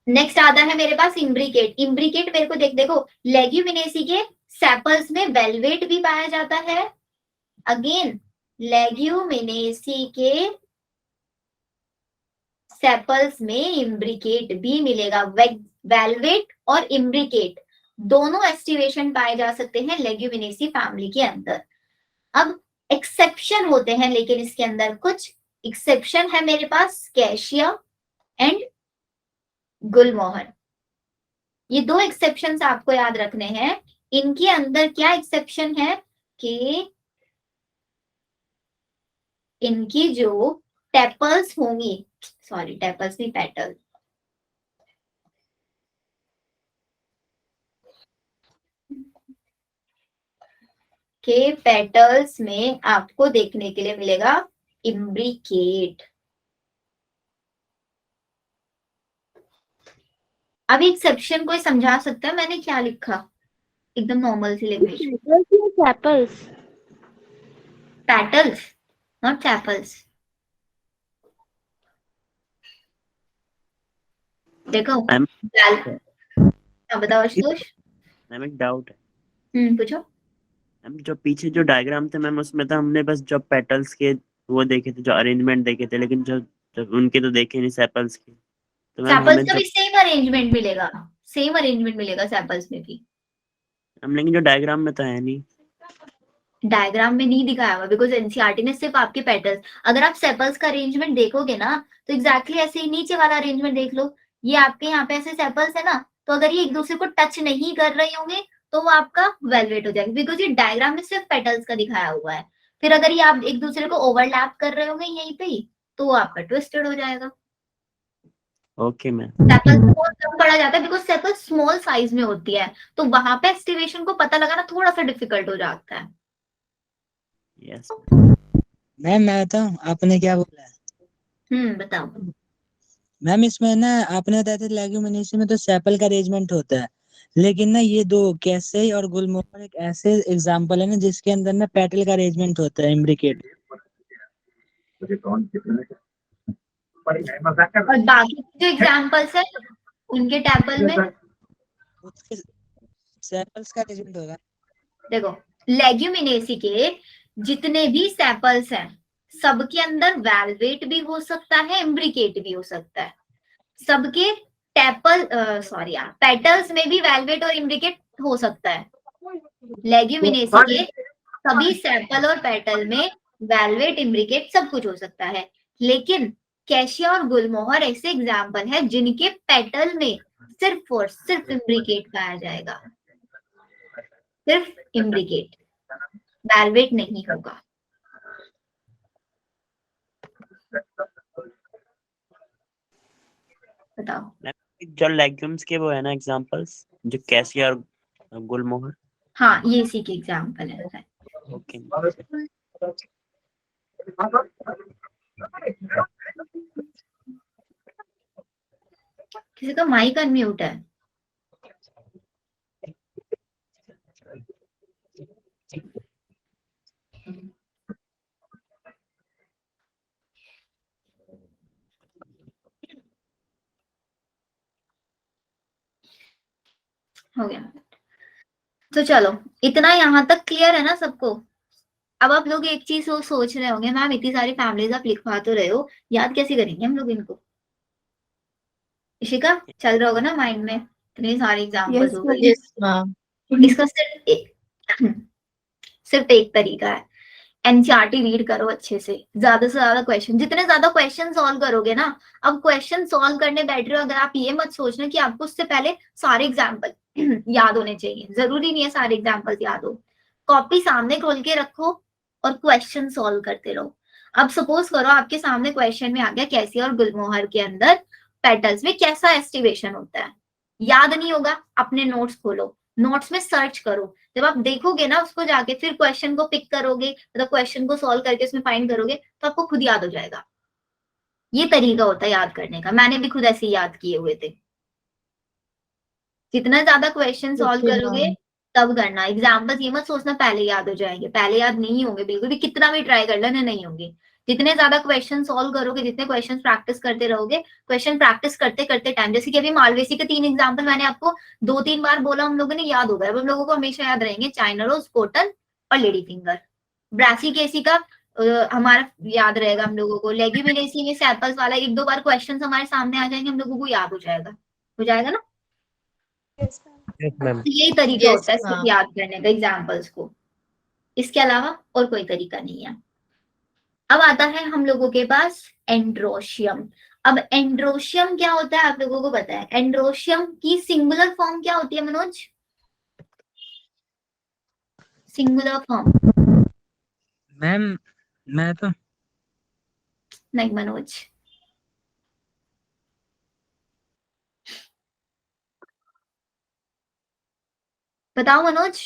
नेक्स्ट आता है मेरे पास इम्ब्रिकेट। इम्ब्रिकेट मेरे को देखो, लेग्यूमिनेसी के सेपल्स में वेलवेट भी पाया जाता है। अगेन लेग्यूमिनेसी के सेपल्स में इम्ब्रिकेट भी मिलेगा। वेलवेट और इम्ब्रिकेट दोनों एस्टिवेशन पाए जा सकते हैं लेग्यूमिनेसी फैमिली के अंदर। अब एक्सेप्शन होते हैं, लेकिन इसके अंदर कुछ एक्सेप्शन है मेरे पास, कैशिया एंड गुलमोहर। ये दो एक्सेप्शंस आपको याद रखने हैं। इनके अंदर क्या एक्सेप्शन है कि इनकी जो टेपल्स होंगी, सॉरी टेपल्स नहीं, पेटल, के पेटल्स में आपको देखने के लिए मिलेगा इम्ब्रिकेट। अब एक्सेप्शन कोई समझा सकता है मैंने क्या लिखा? एकदम नॉर्मल सी language. Sepals, petals not sepals. देखो मैम बताओ आशुतोष। मैम एक डाउट है। पूछो। मैम जो पीछे जो डायग्राम थे मैम, उसमें तो हमने बस जो पेटल्स के वो देखे थे, जो अरेंजमेंट देखे थे, लेकिन जो उनके तो देखे नहीं सेपल्स के। तो मैम सेपल्स हमें का जो भी सेम अरेंजमेंट मिलेगा, सेम अरेंजमेंट मिलेगा सेपल्स में भी। हम, लेकिन जो डायग्राम में तो है नहीं। डायग्राम में नहीं दिखाया हुआ बिकॉज एनसीईआरटी ने सिर्फ आपके पेटल्स, अगर आप सेपल्स का अरेंजमेंट देखोगे ना तो एग्जैक्टली ऐसे ही नीचे वाला अरेंजमेंट देख लो। ये आपके यहाँ पे ऐसे सेपल्स है ना, तो अगर ये एक दूसरे को टच नहीं कर रहे होंगे तो वो आपका वेलवेट हो जाएगा, बिकॉज ये डायग्राम में सिर्फ पेटल्स का दिखाया हुआ है। फिर अगर ये आप एक दूसरे को ओवरलैप कर रहे होंगे यहीं पे ही, तो वो आपका ट्विस्टेड हो जाएगा। Okay ma'am. सेपल्स बहुत कम पड़ा जाता है बिकॉज सेपल स्मॉल साइज में होती है, तो वहां पे एस्टिमेशन को पता लगाना थोड़ा सा डिफिकल्ट हो जाता है। यस मैम मैं बताऊं आपने क्या बोला है? बताओ। मैम इसमें ना आपने बताया था लेग्यूमिनेसी में तो सेपल का अरेंजमेंट होता है, लेकिन ना ये दो कैसे और गुलमोहर एक ऐसे एग्जांपल है ना जिसके अंदर ना पेटल का अरेंजमेंट होता है इम्ब्रिकेट। और बाकी जो एग्जांपल्स है उनके टेबल में उसके सेपल्स का अरेंजमेंट होगा। देखो, लेग्यूमिनेसी के जितने भी सेपल्स हैं सबके अंदर वेलवेट भी हो सकता है, इम्ब्रिकेट भी हो सकता है। सबके पेटल्स में भी वेलवेट और इम्ब्रिकेट हो सकता है। लेग्यूमिनेसी के सभी सेपल और पेटल में वेलवेट, इम्ब्रिकेट सब कुछ हो सकता है, लेकिन कैशिया और गुलमोहर ऐसे एग्जाम्पल है जिनके पेटल में सिर्फ और सिर्फ इम्ब्रिकेट पाया जाएगा, सिर्फ इम्ब्रिकेट, वेलवेट नहीं होगा। बताओ। जो लेग्यूम्स के वो है ना एग्जांपल्स, जो कैसिया और गुलमोहर। हाँ, ये इसी के एग्जाम्पल है। ओके। किसी का माइक अनम्यूट है। हो गया। तो चलो, इतना यहाँ तक क्लियर है ना सबको? अब आप लोग एक चीज सोच रहे होंगे, मैम इतनी सारी फैमिलीज आप लिखवा तो रहे हो, याद कैसे करेंगे हम लोग इनको? इशिका, चल रहा होगा ना माइंड में, इतनी सारी एग्जांपल्स हो गई। Yes ma'am. इसका सिर्फ एक तरीका है, एनसीईआरटी रीड करो अच्छे से ज्यादा क्वेश्चन, जितने ज्यादा क्वेश्चन सॉल्व करोगे ना। अब क्वेश्चन सॉल्व करने बैठ रहे हो, अगर आप ये मत सोचना कि आपको उससे पहले सारे एग्जाम्पल याद होने चाहिए, जरूरी नहीं है सारे एग्जाम्पल याद हो। कॉपी सामने खोल के रखो और क्वेश्चन सॉल्व करते रहो। अब सपोज करो आपके सामने क्वेश्चन में आ गया कैसिया और गुलमोहर के अंदर पेटल्स में कैसा एस्टिवेशन होता है, याद नहीं होगा, अपने नोट्स खोलो, नोट्स में सर्च करो, जब आप देखोगे ना उसको जाके फिर क्वेश्चन को पिक करोगे, मतलब क्वेश्चन को सॉल्व करके उसमें फाइंड करोगे तो आपको खुद याद हो जाएगा। ये तरीका होता है याद करने का, मैंने भी खुद ऐसे याद किए हुए थे। जितना ज्यादा क्वेश्चन सॉल्व ओके करोगे मैम। तब करना। एग्जाम्पल्स ये मत सोचना पहले याद हो जाएंगे, पहले याद नहीं होंगे बिल्कुल भी, कितना भी ट्राई कर लेना नहीं होंगे। जितने ज्यादा क्वेश्चन सॉल्व करोगे, जितने क्वेश्चन प्रैक्टिस करते रहोगे, क्वेश्चन प्रैक्टिस करते करते टाइम, जैसे कि अभी मालवेसी के 3 एग्जाम्पल मैंने आपको 2-3 बार बोला, हम लोगों ने याद हो गया। अब हम लोगों को हमेशा याद रहेंगे चाइना रोज, कॉटन और लेडी फिंगर। ब्रासिकेसी का हमारा याद रहेगा हम लोगों को। लेग्यूमिनेसी में सैपल्स वाला 1-2 बार क्वेश्चन हमारे सामने आ जाएंगे, हम लोगों को याद हो जाएगा ना। Yes ma'am. तो यही तरीका यस होता है सिर्फ मैम। याद करने का एग्जाम्पल्स को, इसके अलावा और कोई तरीका नहीं है। अब आता है हम लोगों के पास एंड्रोशियम। अब एंड्रोशियम क्या होता है आप लोगों को पता है? एंड्रोशियम की सिंगुलर फॉर्म क्या होती है मनोज? सिंगुलर फॉर्म मैम मैं तो नहीं मनोज, बताओ मनोज,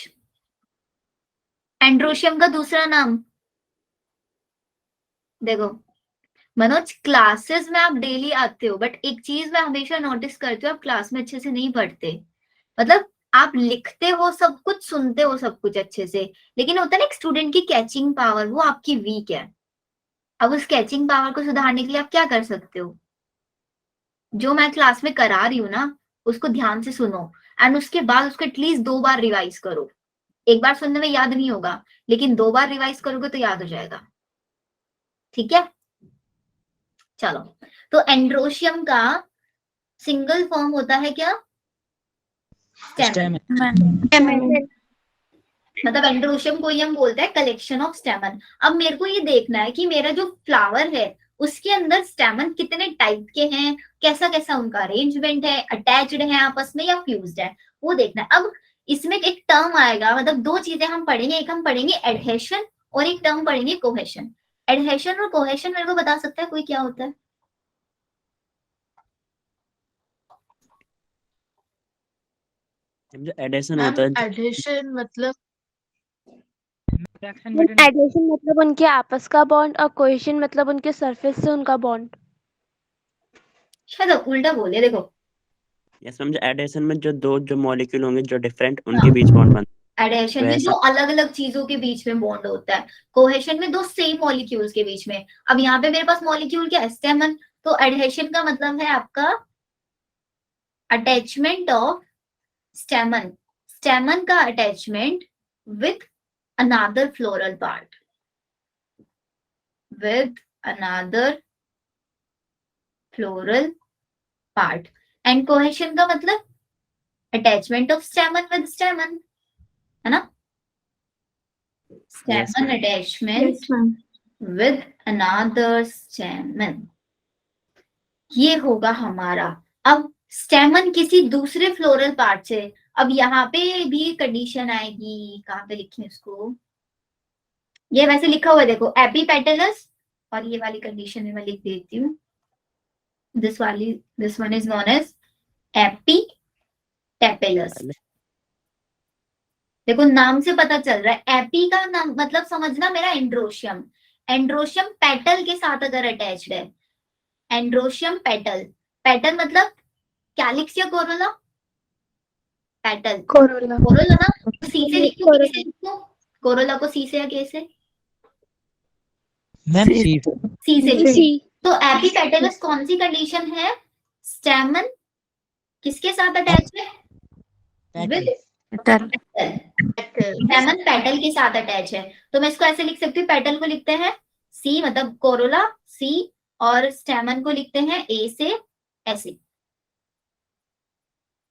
एंड्रोशियम का दूसरा नाम। देखो मनोज, क्लासेस में आप डेली आते हो, बट एक चीज मैं हमेशा नोटिस करती हूँ, आप क्लास में अच्छे से नहीं पढ़ते। मतलब आप लिखते हो सब कुछ, सुनते हो सब कुछ अच्छे से, लेकिन होता है ना एक स्टूडेंट की कैचिंग पावर, वो आपकी वीक है। अब उस कैचिंग पावर को सुधारने के लिए आप क्या कर सकते हो? जो मैं क्लास में करा रही हूँ ना, उसको ध्यान से सुनो, एंड उसके बाद उसको एटलीस्ट 2 बार रिवाइज करो। एक बार सुनने में याद नहीं होगा, लेकिन 2 बार रिवाइज करोगे तो याद हो जाएगा। ठीक है, चलो। तो एंड्रोशियम का सिंगल फॉर्म होता है क्या? स्टेमन। स्टेमन। मतलब एंड्रोशियम को ही हम बोलते हैं कलेक्शन ऑफ स्टेमन। अब मेरे को ये देखना है कि मेरा जो फ्लावर है उसके अंदर स्टेमन कितने टाइप के हैं, कैसा कैसा उनका अरेंजमेंट है, अटैच्ड है आपस में या फ्यूज्ड है, वो देखना है। अब इसमें एक टर्म आएगा, मतलब 2 चीजें हम पढ़ेंगे, एक हम पढ़ेंगे एडहेशन और एक टर्म पढ़ेंगे कोहेशन। एडहेशन और कोहेशन मेरे को बता सकता है कोई क्या होता है? जो एडेशन मैम होता है, एडिशन मतलब एडिशन मतलब उनके आपस का बॉन्ड और कोहेशन मतलब उनके सरफेस से उनका बॉन्ड। शायद उल्टा बोले, देखो यस मैम, जो एडेशन में जो मॉलिक्यूल होंगे जो डिफरेंट, उनके बीच बॉन्ड बनता एडेशन है में वैसा। 2 अलग अलग चीजों के बीच में बॉन्ड होता है, कोहेशन में 2 सेम मॉलिक्यूल्स के बीच में। अब यहाँ पे मेरे पास मॉलिक्यूल क्या है? स्टेमन। तो एडहेशन का मतलब है आपका अटैचमेंट ऑफ स्टेमन, स्टेमन का attachment with another floral part, with another floral part. And cohesion का मतलब अटैचमेंट ऑफ स्टेमन विद स्टेमन, है ना? Yes, स्टेमन ma'am. Attachment with another स्टेमन, ये होगा हमारा। अब स्टेमन किसी दूसरे फ्लोरल पार्ट से, अब यहाँ पे भी कंडीशन आएगी, कहाँ पे लिखी उसको, ये वैसे लिखा हुआ है देखो, एपीपेटलस, और ये वाली कंडीशन में मैं लिख देती हूँ, this one is known as epitepalous. देखो नाम से पता चल रहा है, एपी का नाम मतलब समझना मेरा एंड्रोशियम, एंड्रोशियम पेटल के साथ अगर अटैच्ड है, एंड्रोशियम पेटल, पेटल मतलब कैलिक्स या कोरोला, पेटल कोरोला। कोरोला ना, सी से लिखूं के से लिखूं? कोरोला को सी से या के से? मैम सी सी से लिखूं। तो एपीपेटलस कौन सी कंडीशन है? स्टेमन किसके साथ अटैच है? With petal. स्टेमन पेटल के साथ अटैच है, तो मैं इसको ऐसे लिख सकती हूँ, पेटल को लिखते हैं सी, मतलब कोरोला सी, और स्टेमन को लिखते हैं ए से, ऐसे।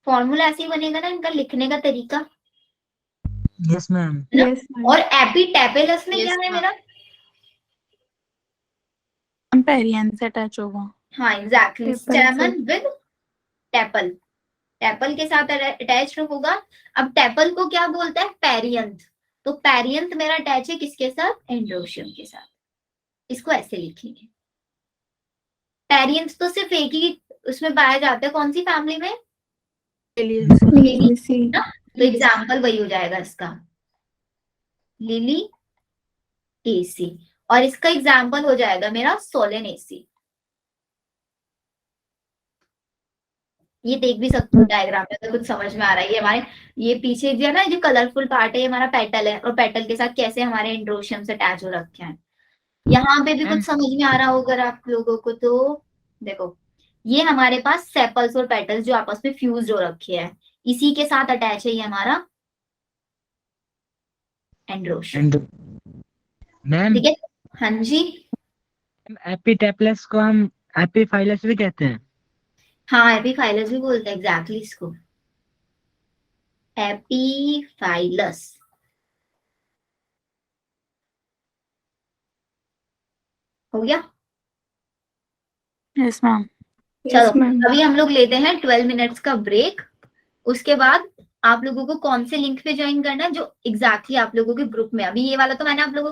फॉर्मूला ऐसे ही बनेगा ना इनका लिखने का तरीका। Yes ma'am. और एपीटेपेलस में क्या है मेरा? पेरियन से अटैच होगा। हाँ एग्जैक्टली, स्टेमन विद टेपल, टेपल के साथ अटैच होगा। अब टेपल को क्या बोलता है? पेरियंथ। तो पेरियंथ मेरा अटैच है किसके साथ? एंड्रोशियम के साथ। इसको ऐसे लिखेंगे। पेरियंथ तो सिर्फ एक ही उसमें पाया जाता है, कौन सी फैमिली में? लिली ना? तो एग्जाम्पल वही हो जाएगा इसका, लिली एसी, और इसका एग्जाम्पल हो जाएगा मेरा सोलेनेसी। ये देख भी सकते हो डायग्राम में अगर कुछ समझ में आ रहा है। ये हमारे ये पीछे जो है ना, जो कलरफुल पार्ट है, ये हमारा पेटल है, और पेटल के साथ कैसे हमारे एंड्रोशियम्स अटैच हो रखे हैं। यहाँ पे भी कुछ समझ में आ रहा होगा अगर आप लोगों को, तो देखो ये हमारे पास सेपल्स और पेटल्स जो आपस में फ्यूज हो रखे हैं, इसी के साथ अटैच है ये हमारा एंड्रोशियम। मैम ठीक है, हाँ जी, एपिटेपलस को हम एपिफाइलस भी कहते हैं। हाँ एपिफाइलस भी बोलते हैं एग्जैक्टली इसको, एपिफाइलस। हो गया? Yes ma'am. चलो अभी हम लोग लेते हैं 12 मिनट्स का ब्रेक। उसके बाद आप लोगों को कौन से लिंक पे ज्वाइन करना है जो एग्जैक्टली आप लोगों के ग्रुप में, अभी ये वाला तो मैंने आप लोगों